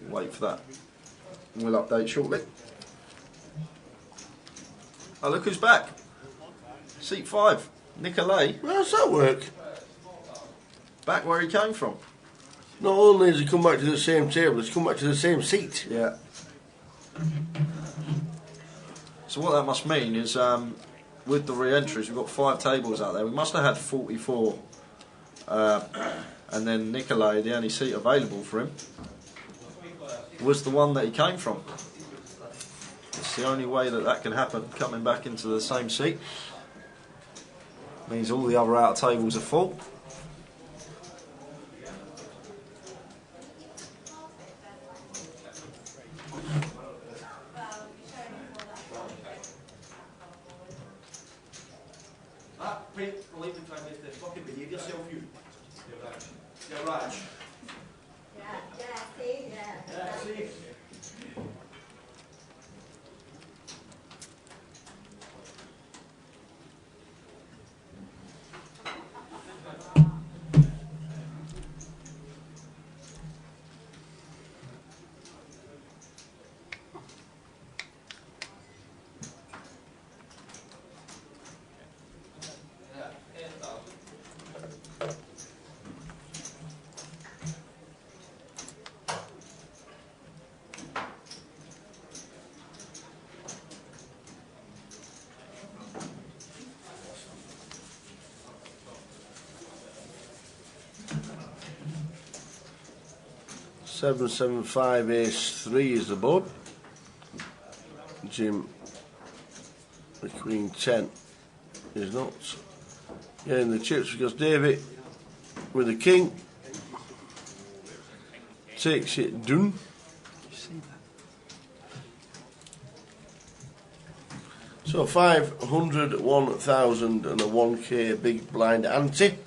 Wait for that. We'll update shortly. Oh, look who's back. Seat 5, Nicolay. How does that work? Back where he came from. Not only has he come back to the same table, he's come back to the same seat. Yeah. So what that must mean is, with the re-entries, we've got 5 tables out there. We must have had 44. And then Nicolay, the only seat available for him, was the one that he came from. It's the only way that that can happen, coming back into the same seat. Means all the other outer tables are full. Pete, leave him trying to fucking behave yourself, you. You're right. Yeah, see. Seven, 7, 5, ace 3 is the board. Jim, the queen 10 is not. Getting the chips because David with the king takes it done. So 500, 1,000 and a 1k big blind ante.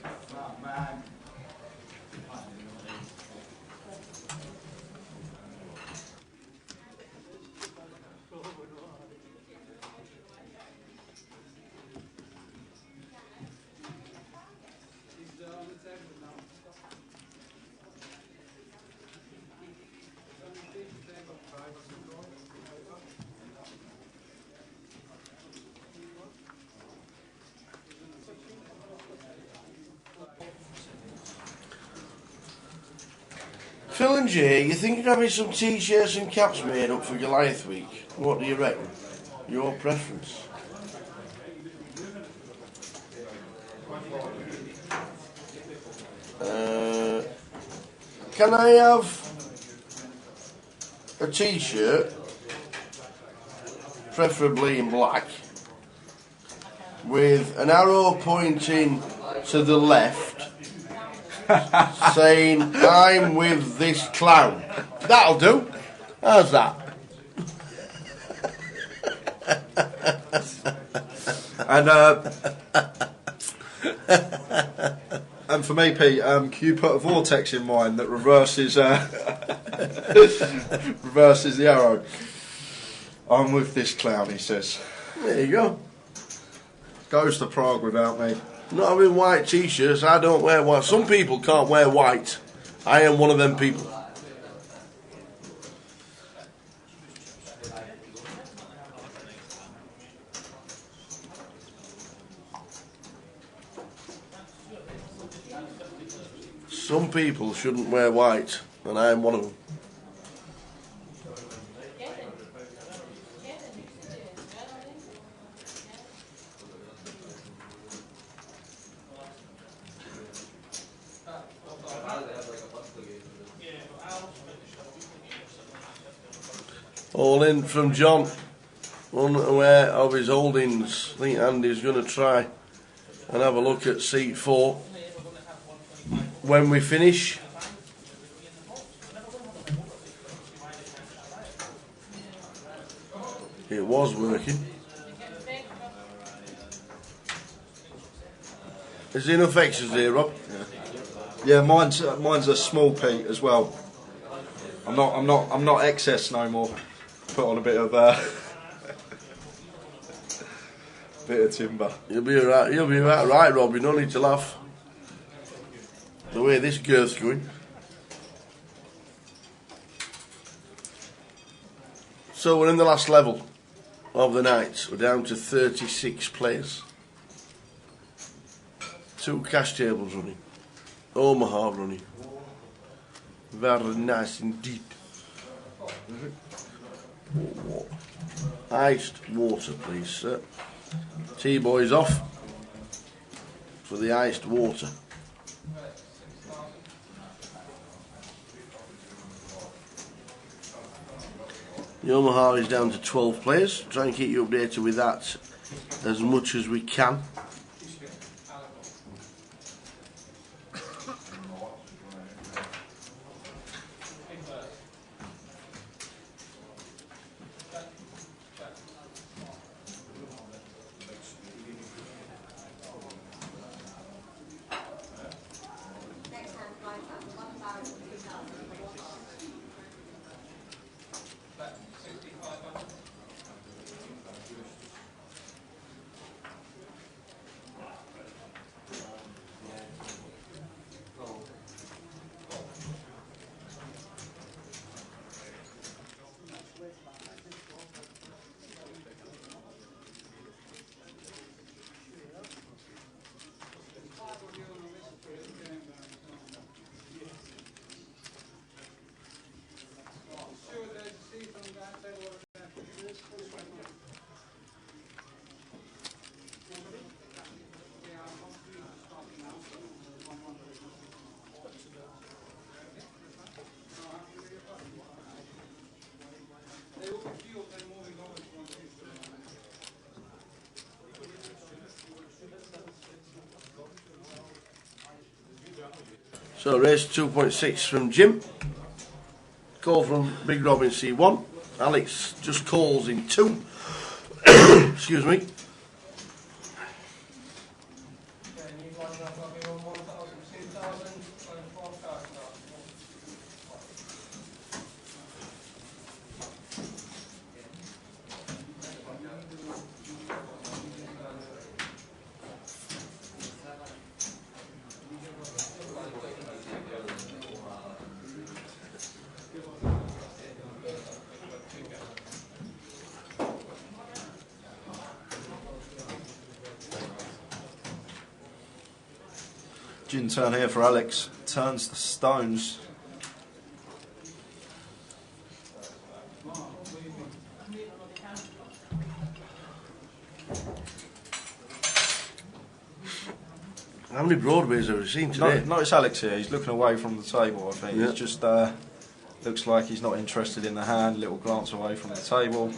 Phil and Jay, you thinking of having some t-shirts and caps made up for Goliath Week? What do you reckon? Your preference? Can I have a t-shirt, preferably in black, with an arrow pointing to the left, saying, I'm with this clown? That'll do. How's that? And for me, Pete, can you put a vortex in mine that reverses reverses the arrow? I'm with this clown, he says. There you go. Goes to Prague without me. Not having white t-shirts, I don't wear white. Some people can't wear white. I am one of them people. Some people shouldn't wear white, and I am one of them. All in from John, unaware of his holdings. I think Andy's going to try and have a look at seat 4 when we finish. It was working. Is there enough extras here, Rob? Yeah, mine's a small Pete as well. I'm not excess no more. Put on a bit of bit of timber. You'll be alright. You'll be right, Rob. You don't need to laugh. The way this girth's going. So we're in the last level of the night. We're down to 36 players. 2 cash tables running. Omaha running. Very nice indeed. Iced water, please, sir. T-boys off for the iced water. The Omaha is down to 12 players. Try and keep you updated with that as much as we can. So race 2.6 from Jim. Call from Big Rob in C1. Alex just calls in 2. Excuse me. Gin turn here for Alex. Turns the stones. How many broadways have we seen today? Notice Alex here. He's looking away from the table, I think. Yeah. He's just looks like he's not interested in the hand. Little glance away from the table.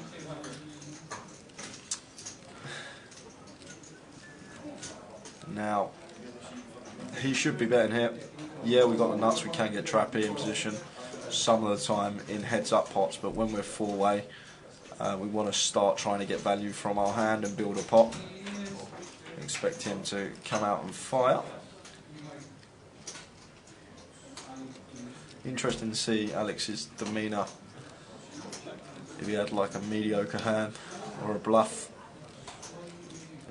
Now, he should be betting here. Yeah, we got the nuts, we can get trappy in position some of the time in heads up pots, but when we're 4-way, we want to start trying to get value from our hand and build a pot. Expect him to come out and fire. Interesting to see Alex's demeanour. If he had like a mediocre hand or a bluff.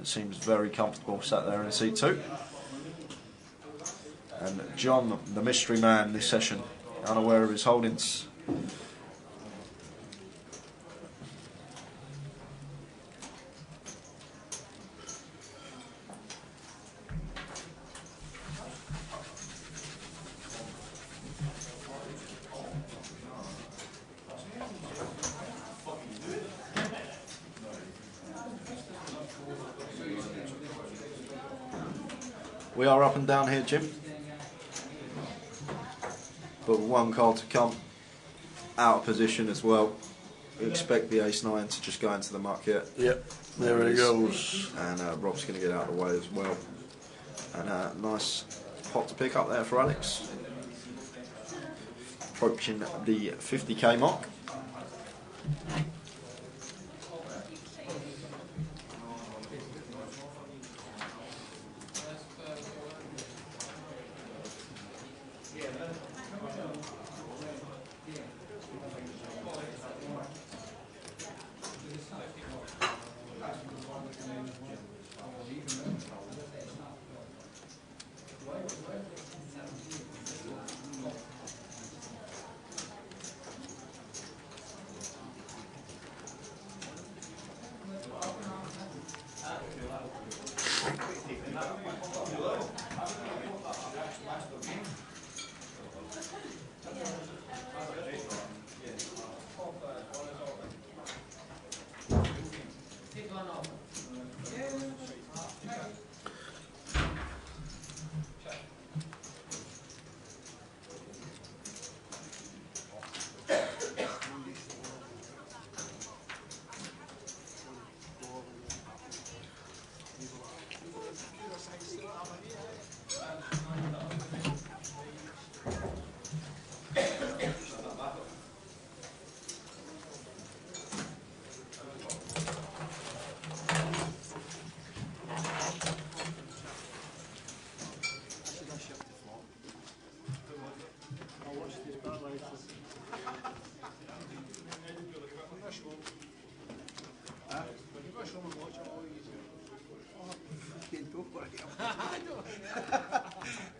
It seems very comfortable sat there in seat 2. And John, the mystery man this session, unaware of his holdings. We are up and down here, Jim. But one card to come. Out of position as well. expect the ace-9 to just go into the muck here. Yep, there he goes. And Rob's going to get out of the way as well. And nice pot to pick up there for Alex. Approaching the 50k mark.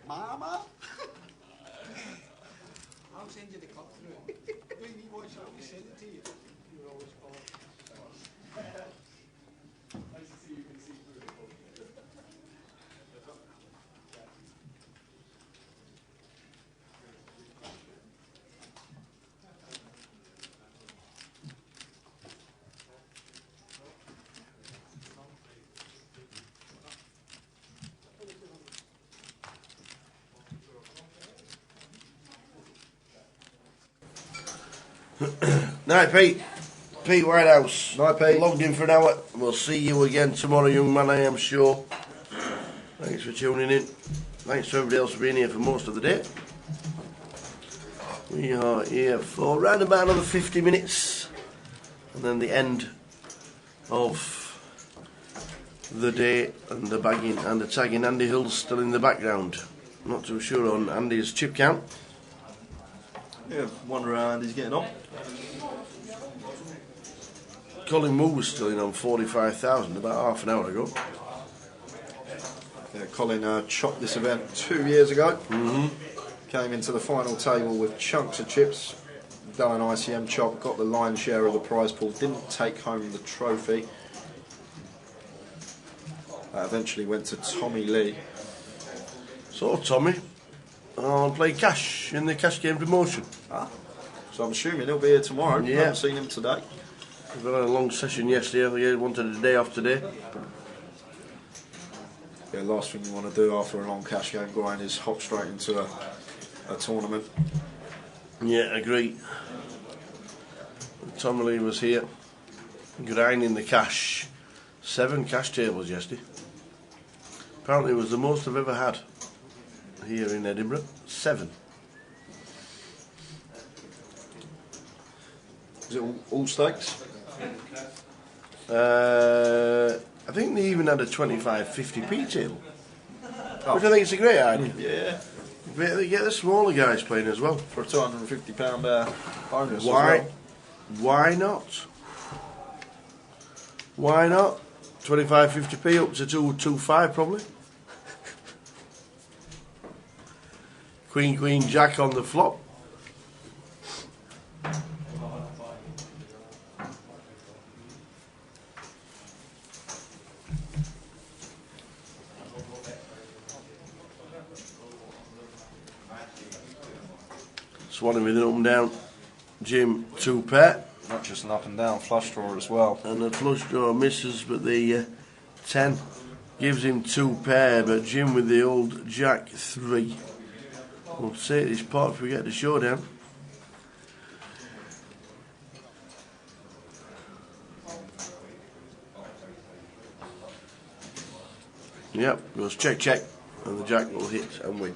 Mama? I'll send you the cut through. When you watch it, we send it to you. You're always calling. Night, Pete. Pete Whitehouse. Night, Pete. Logged in for an hour. We'll see you again tomorrow, young man, I am sure. Thanks for tuning in. Thanks to everybody else for being here for most of the day. We are here for around about another 50 minutes. And then the end of the day and the bagging and the tagging. Andy Hill's still in the background. Not too sure on Andy's chip count. Yeah, wonder how Andy's getting on. Colin Moore was still in on 45,000 about half an hour ago. Yeah, Colin chopped this event 2 years ago. Came into the final table with chunks of chips. Done an ICM chop, got the lion's share of the prize pool, didn't take home the trophy. Eventually went to Tommy Lee. So, Tommy, I'll play cash in the cash game promotion. So I'm assuming he'll be here tomorrow. Yeah. Haven't seen him today. We've had a long session yesterday. I wanted a day off today. Yeah, last thing you want to do after a long cash game grind is hop straight into a tournament. Yeah, agree. Tommy Lee was here, grinding the cash. 7 cash tables yesterday. Apparently it was the most I've ever had here in Edinburgh. 7. Is it all stakes? I think they even had a 25-50p table, which I think is a great idea. Yeah. But they get the smaller guys playing as well. For a £250 bonus. Why? As well. Why not? Why not? 25-50p up to 225 probably. Queen, Jack on the flop. Swanning with an up and down. Jim 2 pair. Not just an up and down flush draw as well. And the flush draw misses, but the 10 gives him 2 pair. But Jim with the old Jack 3 will take this pot if we get the showdown. Yep, goes check, check, and the jack will hit and win.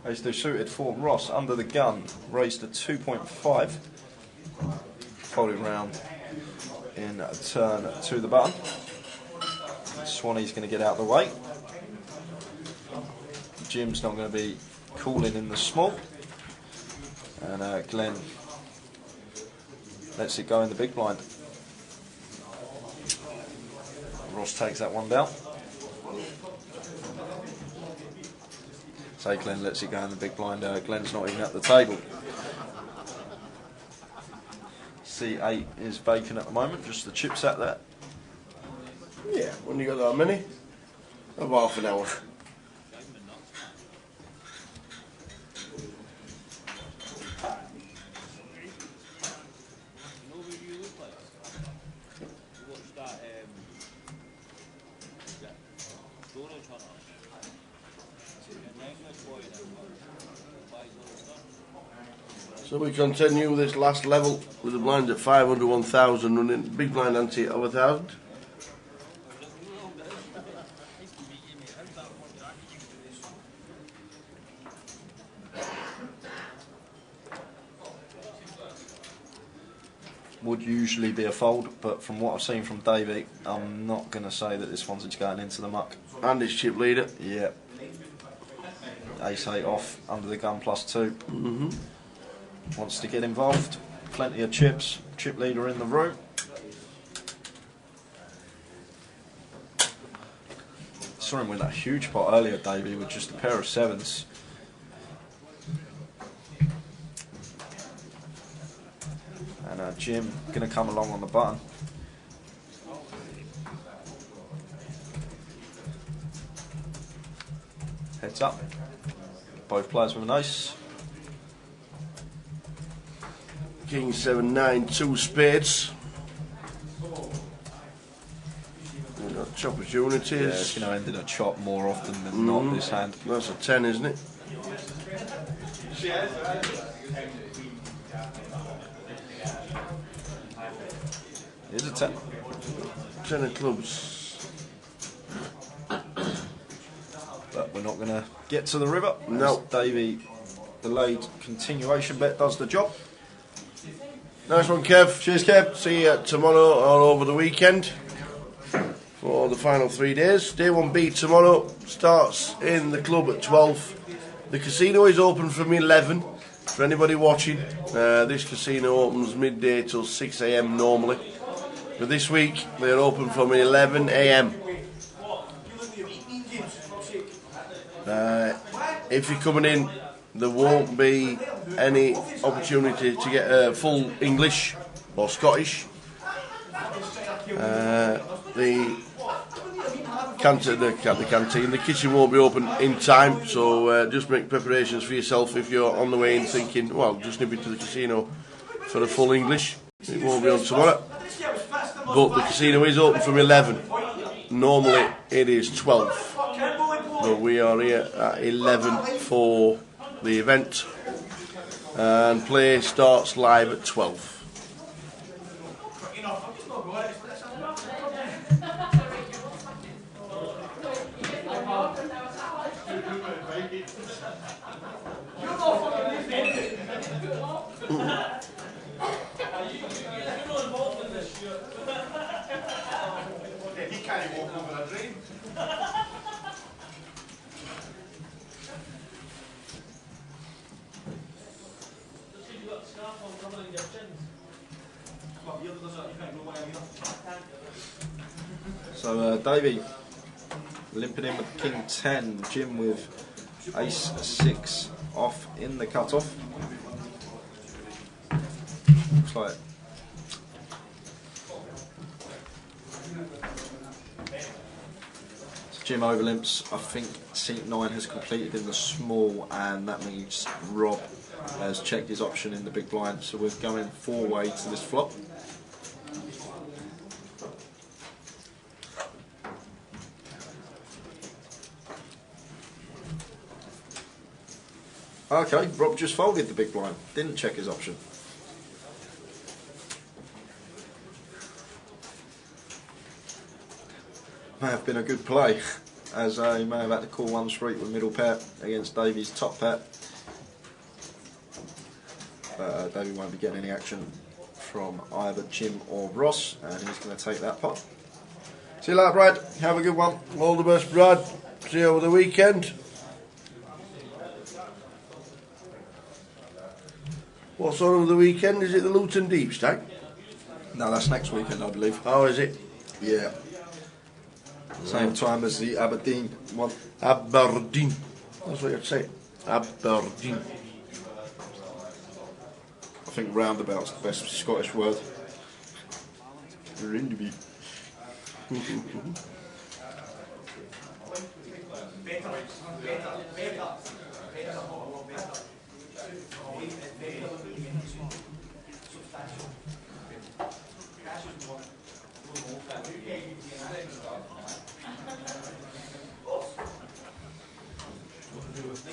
As they suited for Ross under the gun, raised to 2.5, folded round in a turn to the button. Swanee's going to get out of the way. Jim's not going to be calling in the small, and Glenn lets it go in the big blind. Ross takes that one down. Say Glenn lets it go in the big blind. Glenn's not even at the table. C8 is vacant at the moment, just the chip sat there. Yeah, when you got that many, about half an hour. So we continue this last level with the blind at 500, 1,000, running big blind ante of 1,000. Would usually be a fold, but from what I've seen from Davey, I'm not going to say that this one's going into the muck. And his chip leader. Yeah. Ace-8 off, under the gun +2. Wants to get involved. Plenty of chips. Chip leader in the room. Saw him win that huge pot earlier, Davey, with just a pair of sevens. And Jim going to come along on the button. Heads up. Both players with an ace. King 7, 9, 2 spades. We've got chop opportunities. Yeah, it's going to end in a chop more often than not this hand. That's a 10, isn't it? It is a 10. 10 of clubs. But we're not going to get to the river. No. Davey, the late continuation bet does the job. Nice one, Kev. Cheers, Kev. See you tomorrow or over the weekend for the final 3 days. Day 1B tomorrow starts in the club at 12. The casino is open from 11 for anybody watching. This casino opens midday till 6 AM normally. But this week they're open from 11 AM. If you're coming in, there won't be any opportunity to get full English or Scottish. The canteen, the kitchen won't be open in time, so just make preparations for yourself if you're on the way in thinking, well, just nip into the casino for the full English. It won't be on tomorrow. But the casino is open from 11. Normally it is 12. But we are here at 11 for the event, and play starts live at 12. can't walk over a drain. So Davey limping in with King 10, Jim with Ace 6 off in the cut-off. Looks like Jim overlimps. I think seat 9 has completed in the small, and that means Rob has checked his option in the big blind, so we're going 4-way to this flop. Okay, Rob just folded the big blind, didn't check his option. May have been a good play, as he may have had to call one street with middle pair against Davey's top pair. But Davey won't be getting any action from either Jim or Ross, and he's going to take that pot. See you later, Brad. Have a good one. All the best, Brad. See you over the weekend. What's on over the weekend? Is it the Luton Deep Stack? No, that's next weekend, I believe. Oh, is it? Yeah. Same time as the Aberdeen one. Aberdeen. That's what you'd say. Aberdeen. I think roundabout's the best Scottish word. Rinderby.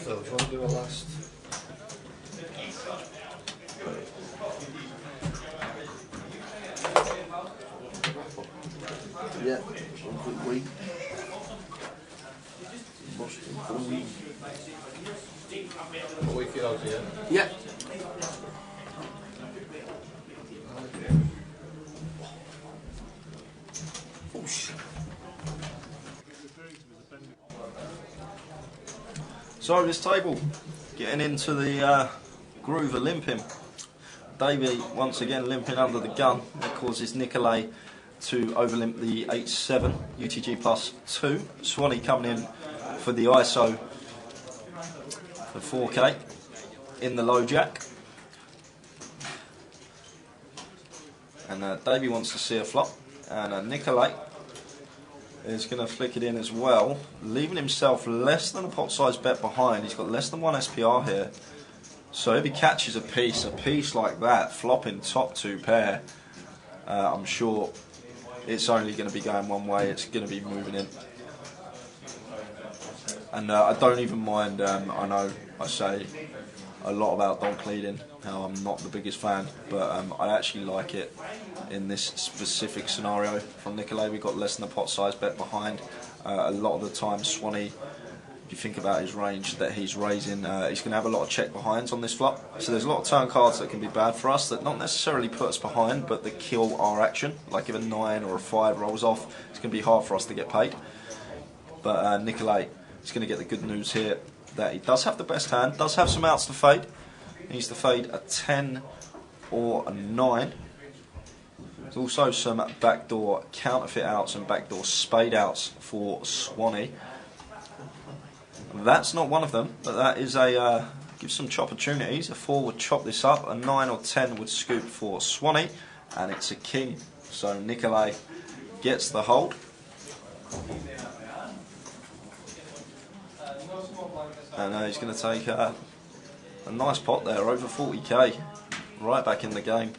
So, if you want to do a last. Yeah, one quick week. Boston for a week. A week for us, yeah? Yeah. Oh, shit. So this table, getting into the groove of limping. Davey once again limping under the gun. That causes Nicolay to overlimp the 8-7 UTG plus 2. Swanee coming in for the ISO for 4K in the low jack. And Davey wants to see a flop, and Nicolay is going to flick it in as well, leaving himself less than a pot size bet behind. He's got less than 1 SPR here, so if he catches a piece like that, flopping top 2 pair, I'm sure it's only going to be going one way. It's going to be moving in. And I don't even mind, I know I say a lot about donk leading, how I'm not the biggest fan, but I actually like it in this specific scenario. From Nicolay, we got less than a pot size bet behind. A lot of the time, Swanee, if you think about his range that he's raising, he's going to have a lot of check behinds on this flop. So there's a lot of turn cards that can be bad for us, that not necessarily put us behind, but that kill our action. Like if a 9 or a 5 rolls off, it's going to be hard for us to get paid. But Nicolay is going to get the good news here, that he does have the best hand, does have some outs to fade. He needs to fade a 10 or a 9. There's also some backdoor counterfeit outs and backdoor spade outs for Swanee. That's not one of them, but that is a gives some chop opportunities. A 4 would chop this up, a 9 or 10 would scoop for Swanee, and it's a king. So Nicolay gets the hold. And he's going to take a nice pot there, over 40k, right back in the game.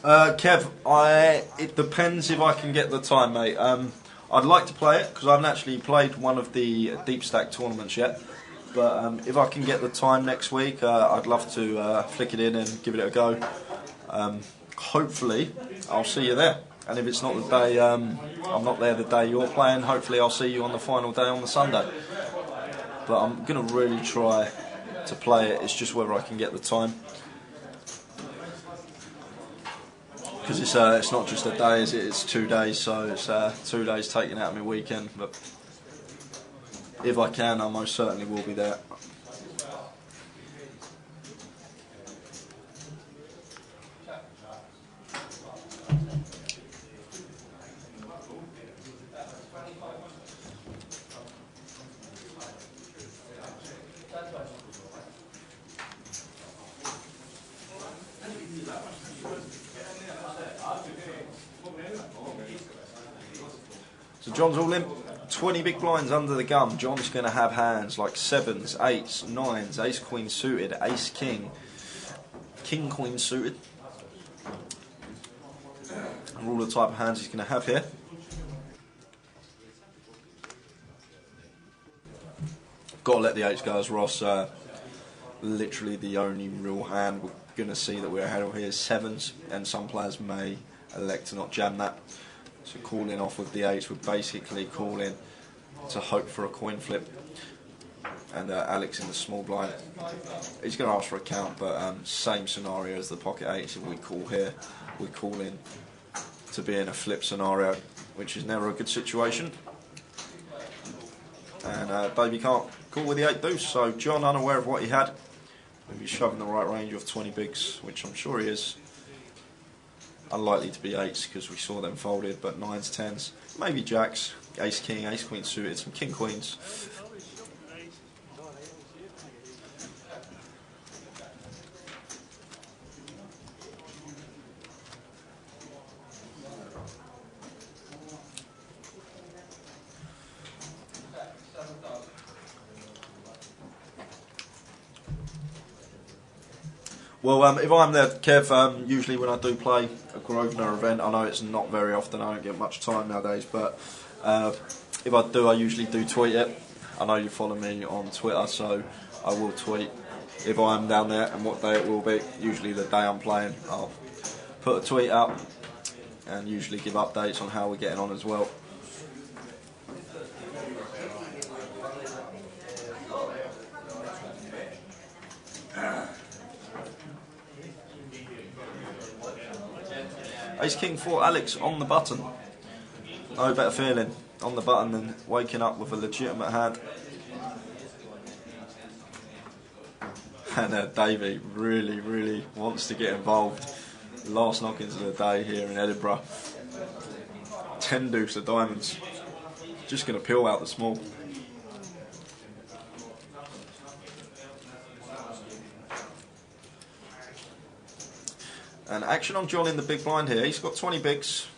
Kev, it depends if I can get the time, mate. I'd like to play it because I haven't actually played one of the deep stack tournaments yet. But if I can get the time next week, I'd love to flick it in and give it a go. Hopefully, I'll see you there. And if it's not the day, I'm not there the day you're playing, hopefully I'll see you on the final day on the Sunday. But I'm going to really try to play it, it's just whether I can get the time. because it's not just a day, is it? It's 2 days, so it's 2 days taken out of my weekend. But if I can, I most certainly will be there. So John's all in. 20 big blinds under the gun. John's going to have hands like 7s, 8s, 9s, ace queen suited, ace king, king queen suited. And all the type of hands he's going to have here. Got to let the 8s go as Ross. Literally the only real hand we're going to see that we're ahead of here is 7s, and some players may elect to not jam that. So calling off with the 8s, we're basically calling to hope for a coin flip. And Alex in the small blind, he's going to ask for a count, but same scenario as the pocket 8s. If we call here, we call in to be in a flip scenario, which is never a good situation. And Davey can't call with the 8 deuce, so John, unaware of what he had, will be shoving the right range of 20 bigs, which I'm sure he is. Unlikely to be 8s because we saw them folded, but 9s, 10s, maybe jacks, ace king, ace queen suited, some king queens. Well, if I'm there, Kev, usually when I do play a Grosvenor event, I know it's not very often, I don't get much time nowadays, but if I do, I usually do tweet it. I know you follow me on Twitter, so I will tweet if I'm down there and what day it will be. Usually the day I'm playing, I'll put a tweet up and usually give updates on how we're getting on as well. Ace King for Alex on the button. No better feeling on the button than waking up with a legitimate hand. And Davey really wants to get involved. Last knockings of the day here in Edinburgh. 10 deuce of diamonds. Just going to peel out the small. And action on John in the big blind here. He's got 20 bigs.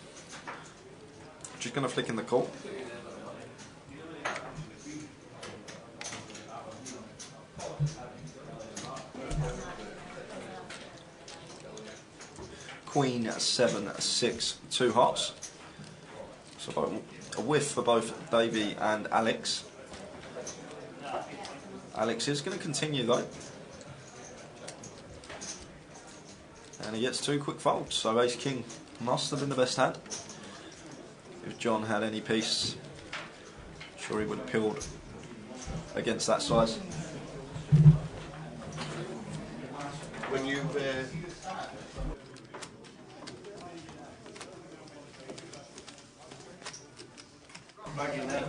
Just going to flick in the call. Queen, 7, 6, 2 hearts. So a whiff for both Davey and Alex. Alex is going to continue though. And he gets 2 quick folds, so Ace King must have been the best hand. If John had any piece, I'm sure he would have peeled against that size. When you back in there.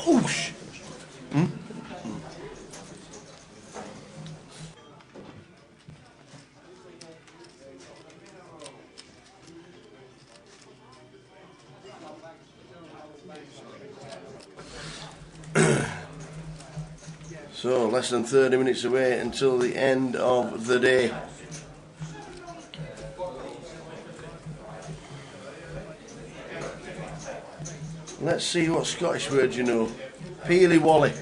Oh shit. So less than 30 minutes away until the end of the day. Let's see what Scottish words you know. Peely Wally.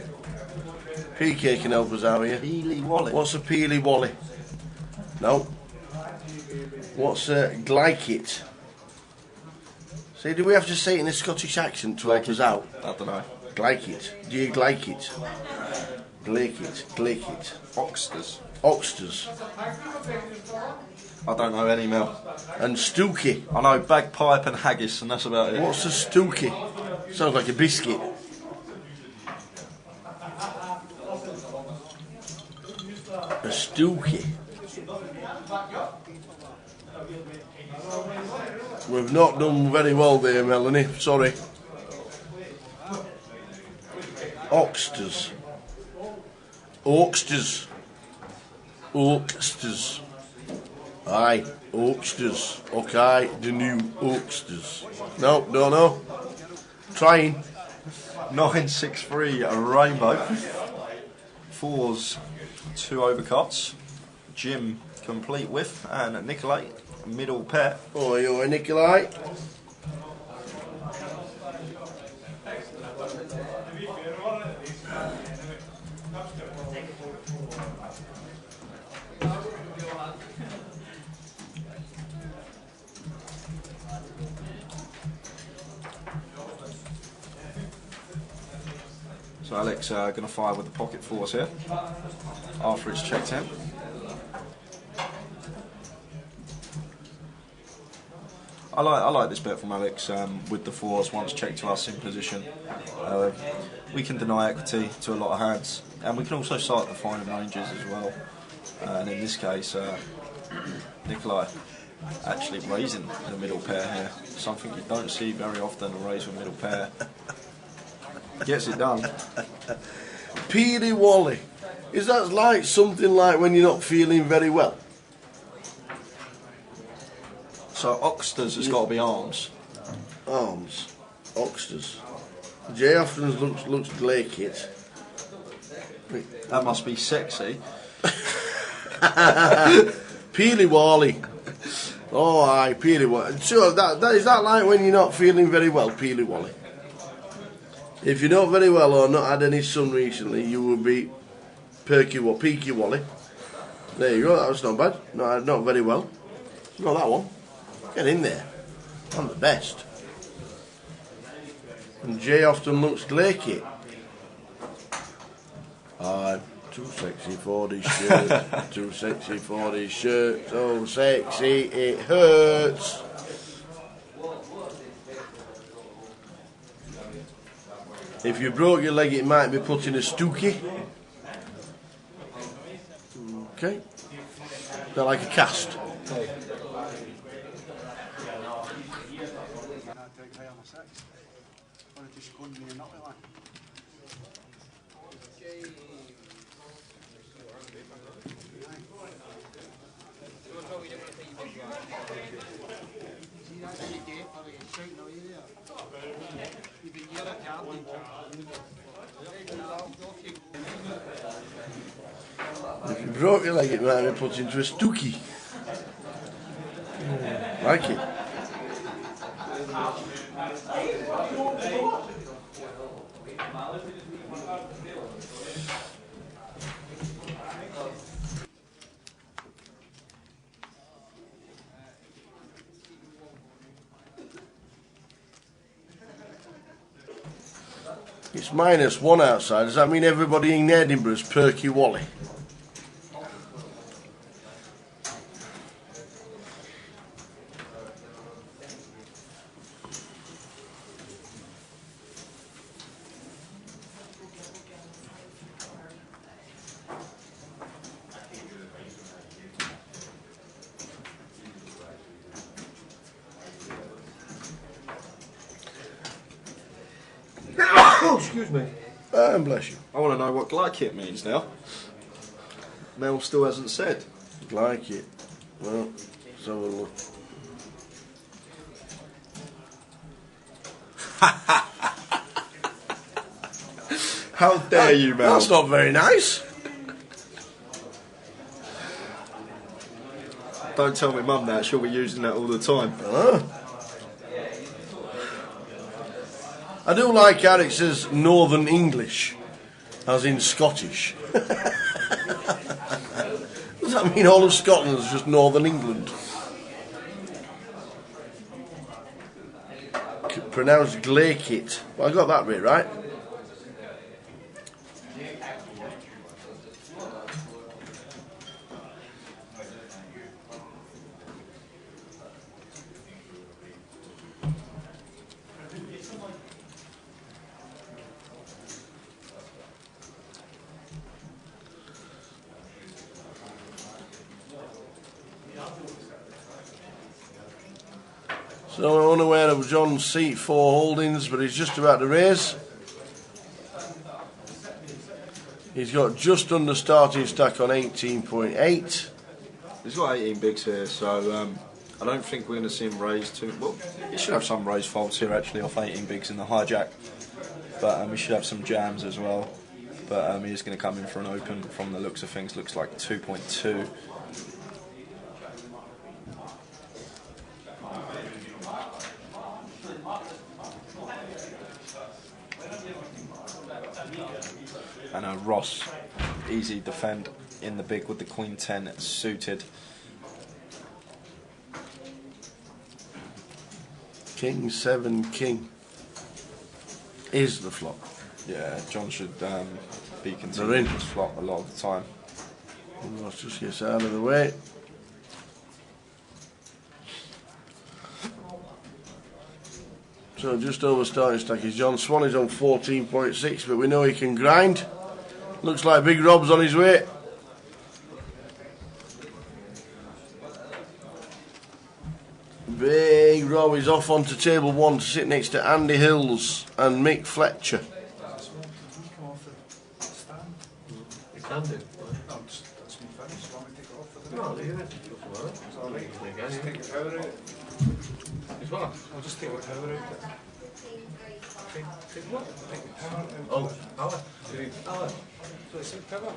PK can help us out here. Peely Wally. What's a Peely Wally? No. What's a glycit? See, do we have to say it in a Scottish accent to help us out? I don't know. Glycit. Do you glycit? Glakit. Glakit. Oxters. Oxters. I don't know any, Mel. And Stookie. I know bagpipe and haggis, and that's about it. What's a Stookie? Sounds like a biscuit. Stooky. We've not done very well there, Melanie. Sorry. Oxters. Oxters. Oxters. Aye, Oxters. Okay, the new Oxters. No, don't know. Trying. 963 a rainbow. Fours, 2 overcuts. Jim complete with, and Nikolai middle pair. Oh, you're Nikolai. So Alex going to fire with the pocket fours here after it's checked in. I like this bet from Alex with the fours once checked to us in position. We can deny equity to a lot of hands, and we can also start defining ranges as well. And in this case, Nikolai actually raising the middle pair here, something you don't see very often, a raise with middle pair. Gets it done. Peely Wally. Is that like something like when you're not feeling very well? So Oxters has got to be arms. Arms. Oxters. J often looks glaikit. That must be sexy. Peely Wally. Oh, aye, Peely Wally. So is that like when you're not feeling very well, Peely Wally? If you're not very well or not had any sun recently, you will be Peaky Wally. There you go, that was not bad. Not very well. Not that one. Get in there. I'm the best. And Jay often looks glaikit. I'm too sexy for this shirt. Too sexy for this shirt. So sexy it hurts. If you broke your leg, it might be put in a stookie. Okay. They're like a cast. If you broke your leg, it might be put into a stookie. Like it. It's -1 outside. Does that mean everybody in Edinburgh is Perky Wally? Excuse me. Bless you. I want to know what glycit means now. Mel still hasn't said. Like it. Well, let's have a look. How dare you, Mel? That's not very nice. Don't tell me mum that, she'll be using that all the time. I do like Alex's Northern English, as in Scottish. Does that mean all of Scotland is just Northern England? Pronounced glaikit. Well, I got that bit right. So unaware of John's seat 4 holdings, but he's just about to raise. He's got just under starting stack on 18.8. He's got 18 bigs here, so I don't think we're going to see him raise too. Well, he should have some raise folds here actually off 18 bigs in the hijack, but he should have some jams as well. But he's going to come in for an open. From the looks of things, looks like 2.2. And Ross, easy defend in the big with the Queen 10 suited. King 7 king is the flop. Yeah, John should be They're continuing in. this flop a lot of the time. Ross just gets out of the way. So just over starting stack is John. Swan is on 14.6, but we know he can grind. Looks like Big Rob's on his way. Big Rob is off onto table 1 to sit next to Andy Hills and Mick Fletcher. Come off the stand. You can do. No, that's me finished. Want me to take it off for the No, leave it. It's all right. Just take the power out. It's what? I'll just take the power out. Take what? Take the power out. Oh, power. Power. So I said power.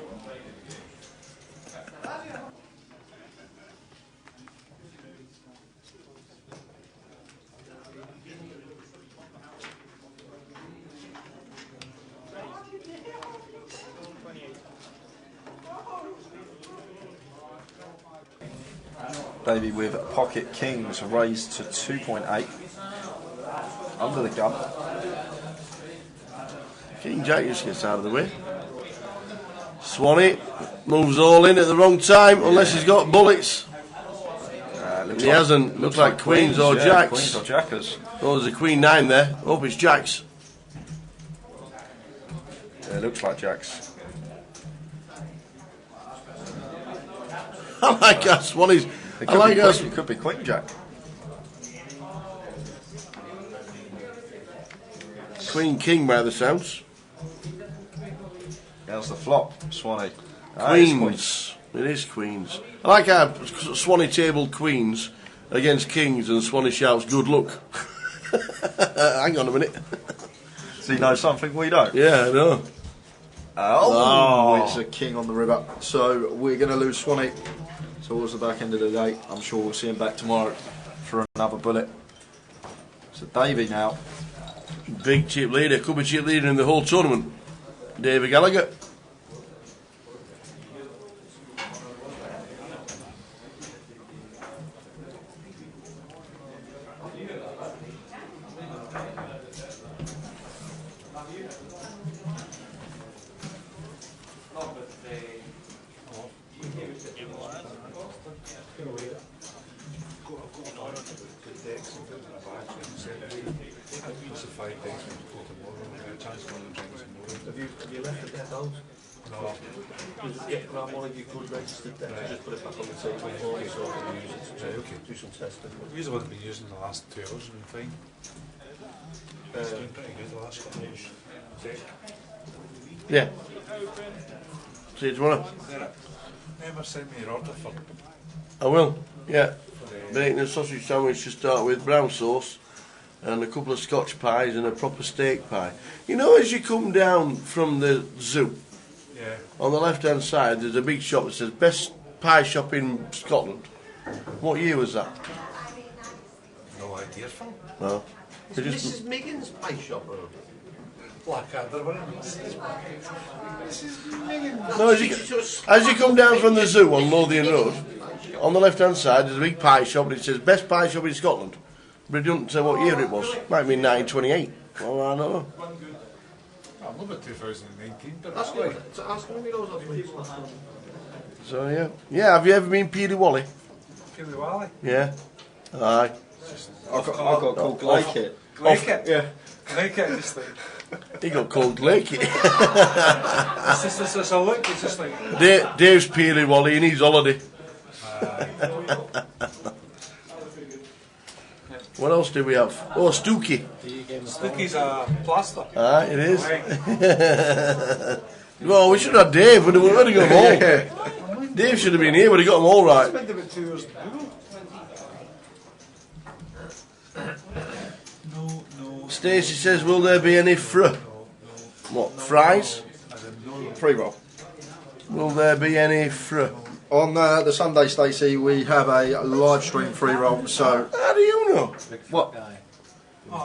Davey with pocket kings raised to 2.8 under the gun. King Jack just gets out of the way. Swanee moves all in at the wrong time, unless he's got bullets. He hasn't. Looks like queens or yeah, jacks. Queens or jackers. Oh, there's a queen 9 there. Hope it's jacks. Yeah, it looks like jacks. I like that Swanee's. It I could, like be that. queen, it could be queen jack. Queen King by the sounds. There's the flop, Swanee. Ah, it's Queens. It is queens. I like how Swanee tabled queens against kings and Swanee shouts good luck. Hang on a minute. So you know something we don't? Yeah, I know. Oh, it's a king on the river. So we're going to lose Swanee towards the back end of the day. I'm sure we'll see him back tomorrow for another bullet. So Davey now. Big chip leader. Could be chip leader in the whole tournament. David Gallagher. Have you left the deck out? No. Grab one of your good registered decks and just put it back on the table for me so I can use it to do some testing. These are what I've been using the last 2 hours and been fine. It's been pretty good the last couple of hours. Yeah. See you tomorrow. Never send me your order for I will. Yeah. Bacon and sausage sandwich to start with, brown sauce, and a couple of Scotch pies and a proper steak pie. You know, as you come down from the zoo, yeah. on the left-hand side, there's a big shop that says best pie shop in Scotland. What year was that? No idea from No. They Is just- Mrs. Miggins' pie shop or? Blackadder, wasn't it? No, as you come down from the zoo on Lothian Road, on the left-hand side, there's a big pie shop, and it says best pie shop in Scotland. But it doesn't say what year it was. Might be 1928. Well, I don't know. I'm about 2019, but Ask him if he knows what to make. So, yeah. Yeah, have you ever been Peely Wally? Peely Wally. Yeah. Aye. I got called Glake. Glake. Yeah. Glake, just like. He got called Glake. It's just a look, it's just like. Dave's Peely Wally and he's holiday. What else do we have? Oh, Stookie. Spooky's a plaster. Ah, it is. Well, we should have had Dave. We'd have got them all. Dave should have been here. We'd have got them all right. Stacey says, will there be any what, fries? Free roll. Will there be any On the Sunday, Stacey, we have a live stream free roll. So, how do you know? what?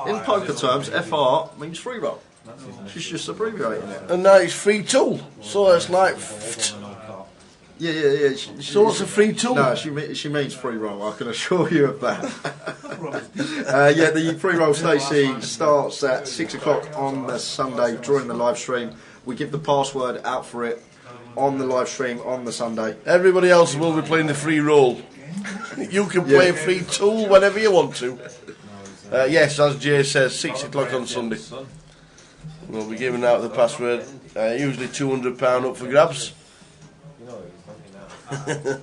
In poker terms, FR means free roll. She's just abbreviating it. And now it's free tool. So it's like... Yeah. So what's a free tool? No, she means free roll. I can assure you of that. Yeah, the free roll, Stacey, starts at 6 o'clock on the Sunday during the live stream. We give the password out for it on the live stream on the Sunday. Everybody else will be playing the free roll. You can play a free tool whenever you want to. Yes, as Jay says, 6 o'clock on Sunday. We'll be giving out the password. Usually £200 up for grabs.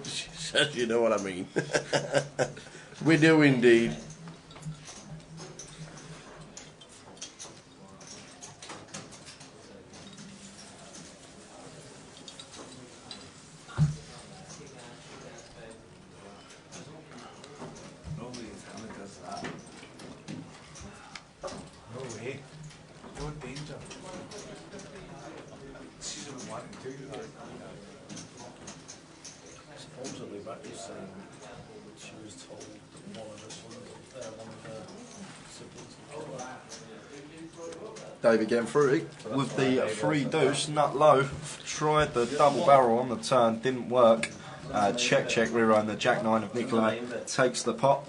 She says, you know what I mean. We do indeed. Supposedly back was saying she was told that one of her siblings had killed her. David getting through it with the free deuce, nut low. Tried the double barrel on the turn, didn't work. Check, rear on the Jack 9 of Nikolai takes the pot.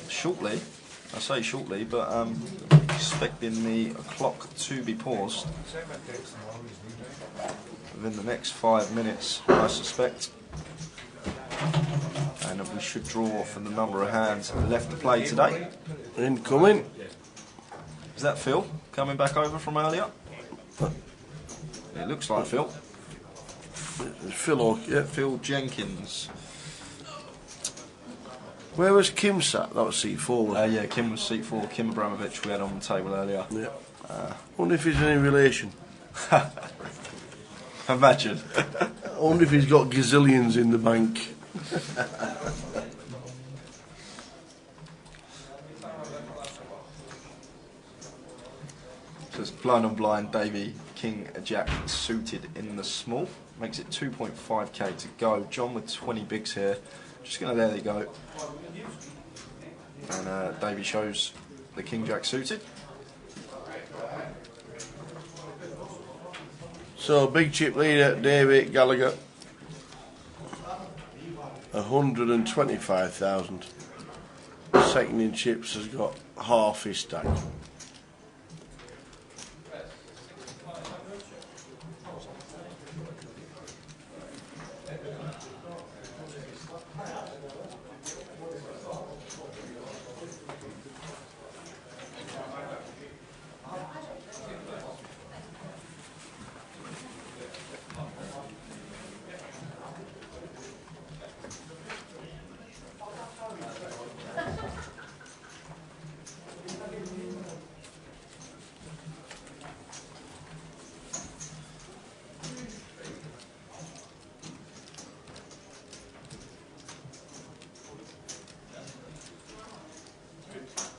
Shortly, I say shortly, but expecting the clock to be paused within the next 5 minutes, I suspect. And we should draw from the number of hands left to play today. Incoming. Is that Phil coming back over from earlier? It looks like Phil. Phil, yeah. Phil Jenkins. Where was Kim sat? That was seat 4. Yeah, Kim was seat 4. Kim Abramovich we had on the table earlier. Yeah. Wonder if he's any relation. Imagine. I wonder if he's got gazillions in the bank. So it's blind on blind, Davey, King, Jack suited in the small. Makes it 2.5k to go. John with 20 bigs here. Just going to let it go. And Davey shows the King Jack suited. So, big chip leader, David Gallagher. 125,000. Second in chips has got half his stack.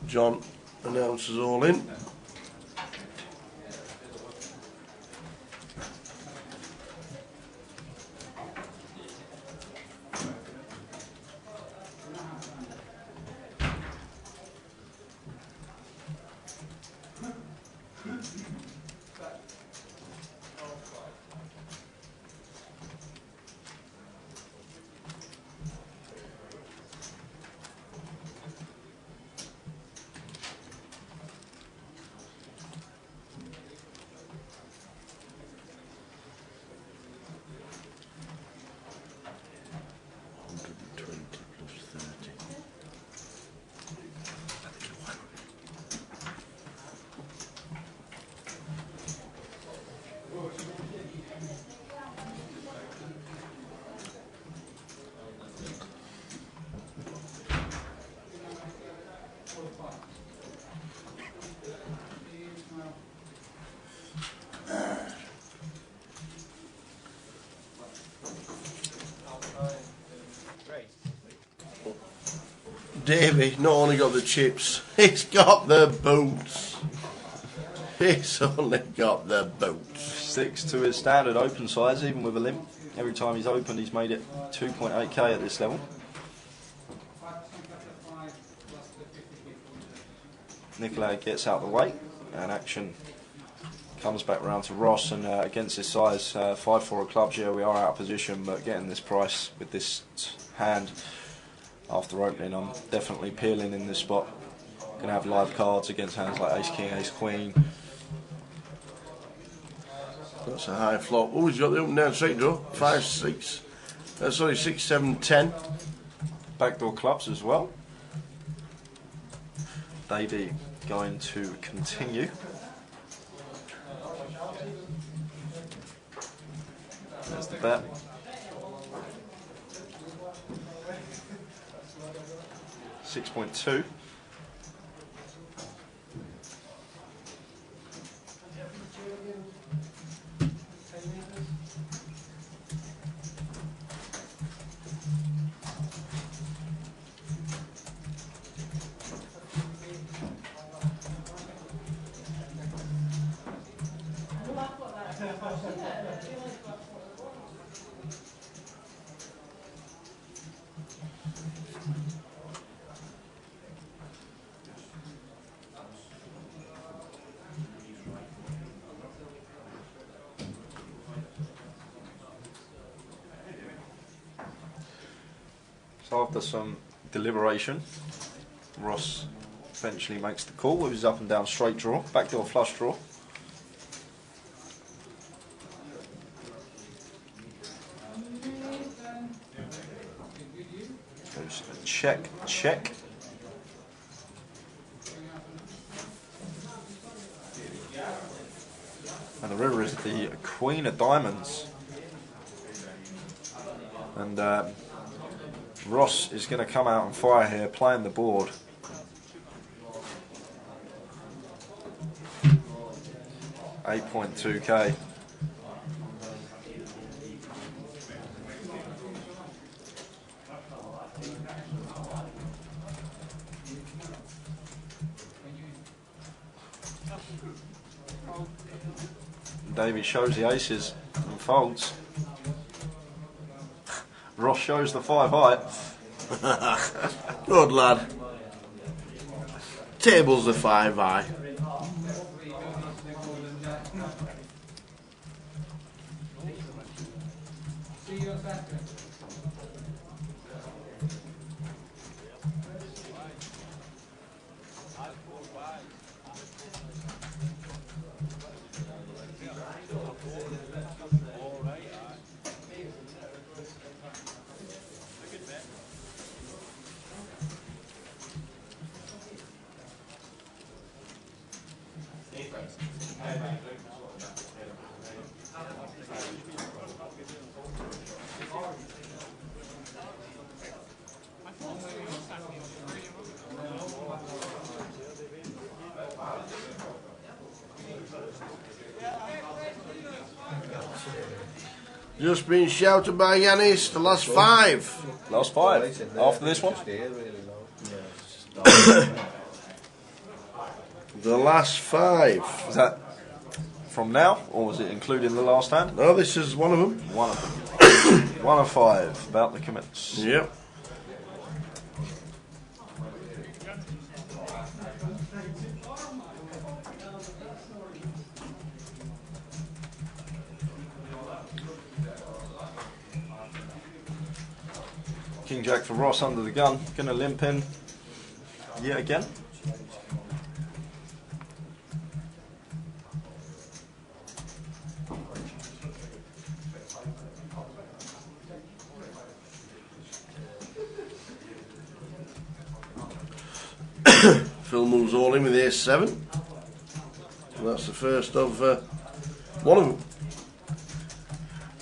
John announces all in. Davey not only got the chips, he's got the boots. He's only got the boots. Sticks to his standard open size, even with a limp. Every time he's opened, he's made it 2.8k at this level. Nicolai gets out of the way, and action comes back round to Ross. And against his size, 5-4 clubs, yeah, we are out of position, but getting this price with this hand after opening, I'm definitely peeling in this spot. Going to have live cards against hands like Ace King, Ace Queen. That's a high flop. Oh, he's got the up and down straight draw. 5, 6. Sorry, 6, 7, 10. Backdoor clubs as well. Davey going to continue. There's the bet. $6.2. So after some deliberation, Ross eventually makes the call with his up and down straight draw, backdoor flush draw. Goes a check, check. And the river is the Queen of Diamonds. And Ross is going to come out and fire here, playing the board. $8.2k. Davey shows the aces and folds. Ross shows the 5 high. Good lad. Table's the 5 high. Just been shouted by Yanis, the last 5. Last 5. After this one? The last 5. Is that from now, or was it including the last hand? No, this is one of them. One of them. 1 of 5. About to commence. Yep. King Jack for Ross under the gun. Going to limp in yet again. Phil moves all in with ace 7. And that's the first of one of them.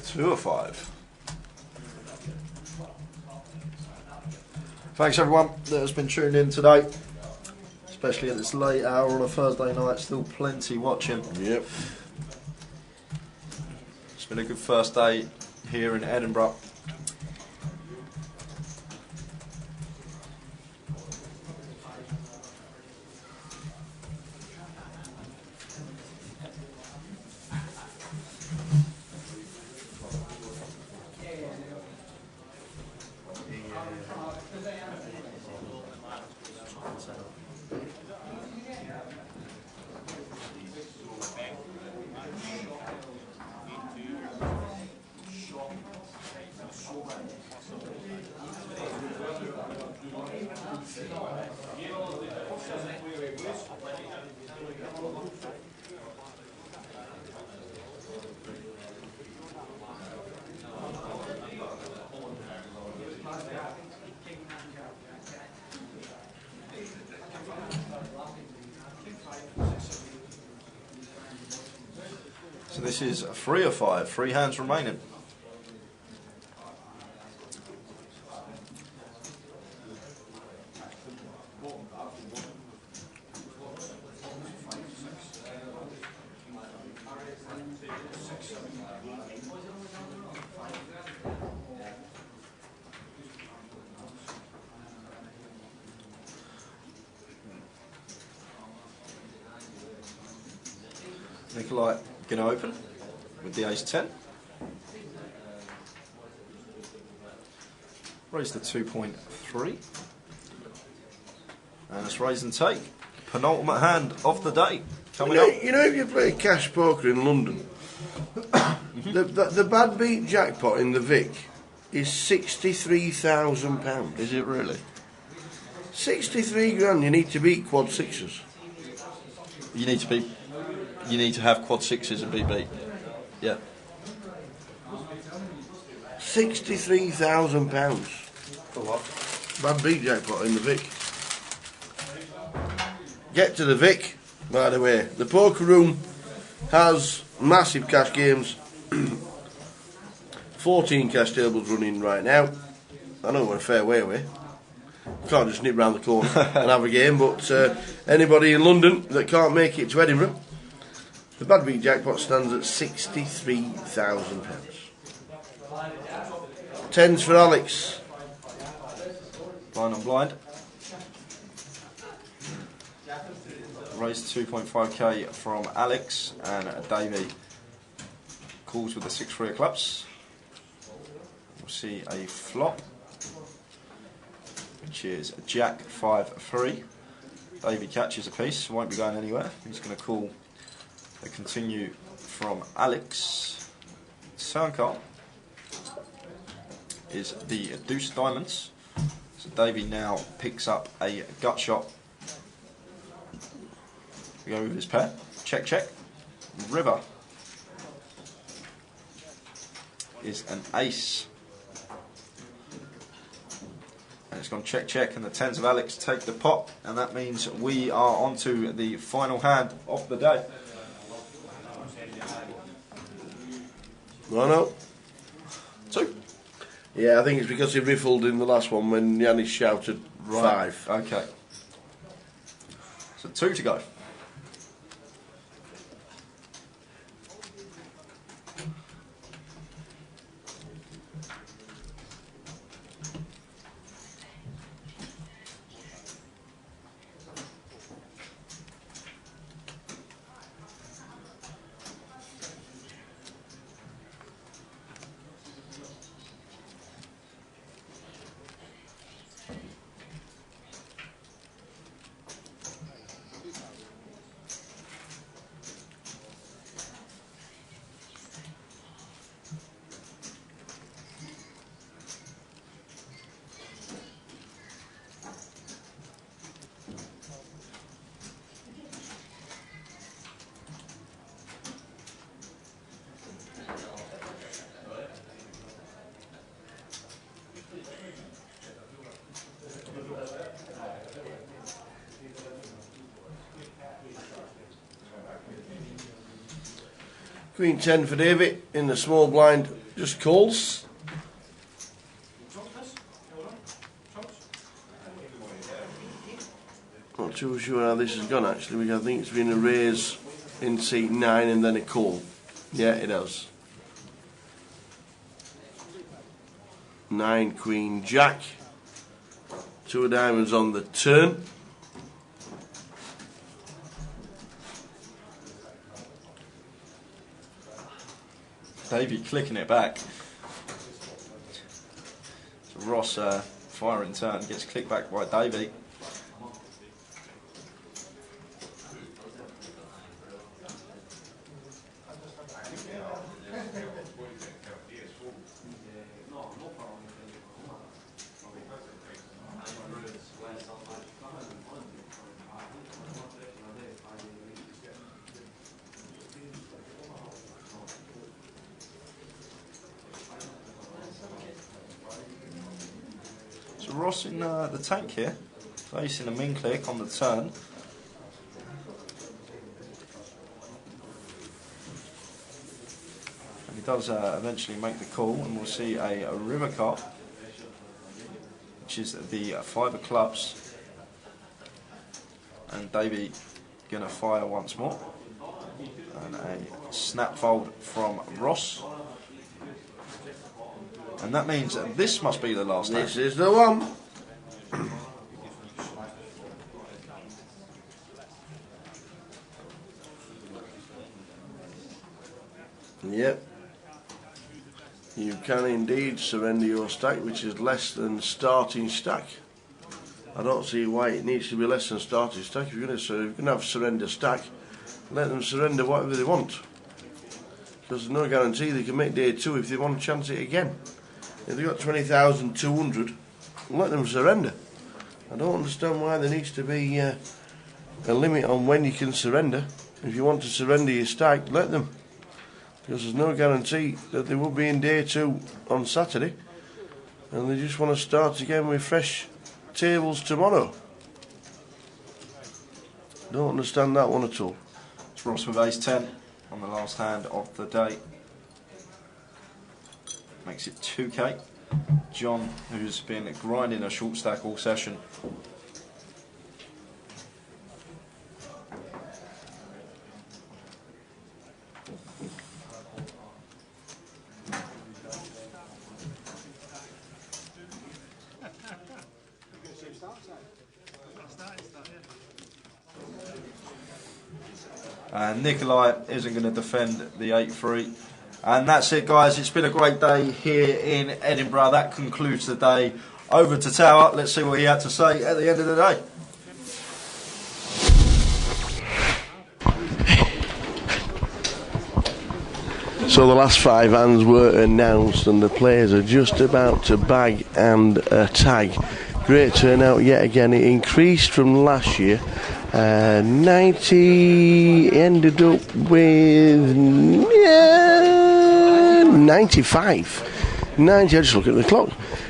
2 of 5. Thanks everyone that has been tuned in today, especially at this late hour on a Thursday night. Still plenty watching. Yep. It's been a good first day here in Edinburgh. So this is 3 of 5, 3 hands remaining. Nikolai going to open with the ace-10. Raise to 2.3. And it's raise and take. Penultimate hand of the day. Coming up. You know, if you play cash poker in London, the bad beat jackpot in the Vic is £63,000. Is it really? 63 grand. You need to beat quad sixes. You need to have quad sixes and be beat. Yeah. £63,000. For what? Bad beat jackpot in the Vic. Get to the Vic, by the way. The poker room has massive cash games. 14 cash tables running right now. I know we're a fair way away. Can't just nip round the corner and have a game, but anybody in London that can't make it to Edinburgh, the bad beat jackpot stands at £63,000. Tens for Alex. Blind on blind. Raised 2.5k from Alex, and Davey calls with the 6-3 of clubs. We'll see a flop, which is Jack 5-3. Davey catches a piece, won't be going anywhere. He's going to call a continue from Alex. Second card is the Deuce Diamonds. So Davey now picks up a gut shot. We go with his pair. Check, check. River is an ace. And it's gone check, check, and the tens of Alex take the pot, and that means we are on to the final hand of the day. 1-0. 2. Yeah, I think it's because he riffled in the last one when Yanis shouted 5. Okay. So 2 to go. Queen 10 for David in the small blind, just calls. Not too sure how this has gone actually, because I think it's been a raise in seat 9 and then a call. Yeah, it has. 9 Queen Jack. 2 of diamonds on the turn. Davey clicking it back. So Ross firing turn, gets clicked back by Davey. So Ross in the tank here, facing a min click on the turn. And he does eventually make the call, and we'll see a river cup, which is the 5 of clubs. And Davey gonna fire once more. And a snap fold from Ross. And that means that this must be the last hand. This is the one. Yep. You can indeed surrender your stack, which is less than starting stack. I don't see why it needs to be less than starting stack. If you're going to have surrender stack, let them surrender whatever they want. Because there's no guarantee they can make day 2 if they want to chance it again. If they've got 20,200, let them surrender. I don't understand why there needs to be a limit on when you can surrender. If you want to surrender your stack, let them. Because there's no guarantee that they will be in day 2 on Saturday. And they just want to start again with fresh tables tomorrow. Don't understand that one at all. It's Ross with ace 10 on the last hand of the day. Makes it 2k. John, who's been grinding a short stack all session. And Nikolai isn't going to defend the 8-3. And that's it, guys. It's been a great day here in Edinburgh. That concludes the day. Over to Tower. Let's see what he had to say at the end of the day. So the last 5 hands were announced and the players are just about to bag and tag. Great turnout yet again. It increased from last year. 90 ended up with 95. 90, I just look at the clock.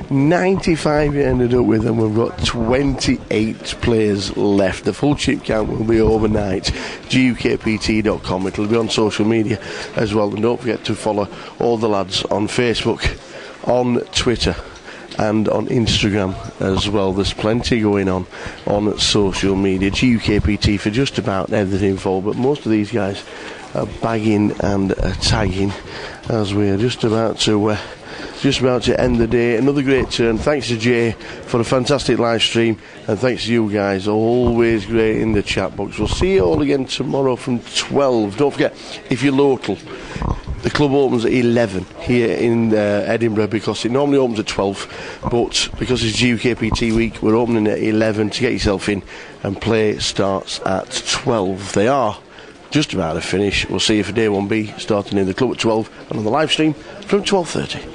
95 it ended up with, and we've got 28 players left. The full chip count will be overnight. GUKPT.com. It'll be on social media as well. And don't forget to follow all the lads on Facebook, on Twitter, and on Instagram as well. There's plenty going on social media. GUKPT for just about everything full, but most of these guys are bagging and tagging as we are just about to end the day. Another great turn. Thanks to Jay for a fantastic live stream, and thanks to you guys, always great in the chat box. We'll see you all again tomorrow from 12. Don't forget, if you're local, the club opens at 11 here in Edinburgh, because it normally opens at 12, but because it's GUKPT week, we're opening at 11 to get yourself in, and play starts at 12. They are just about to finish. We'll see you for day 1B starting in the club at 12 and on the live stream from 12:30.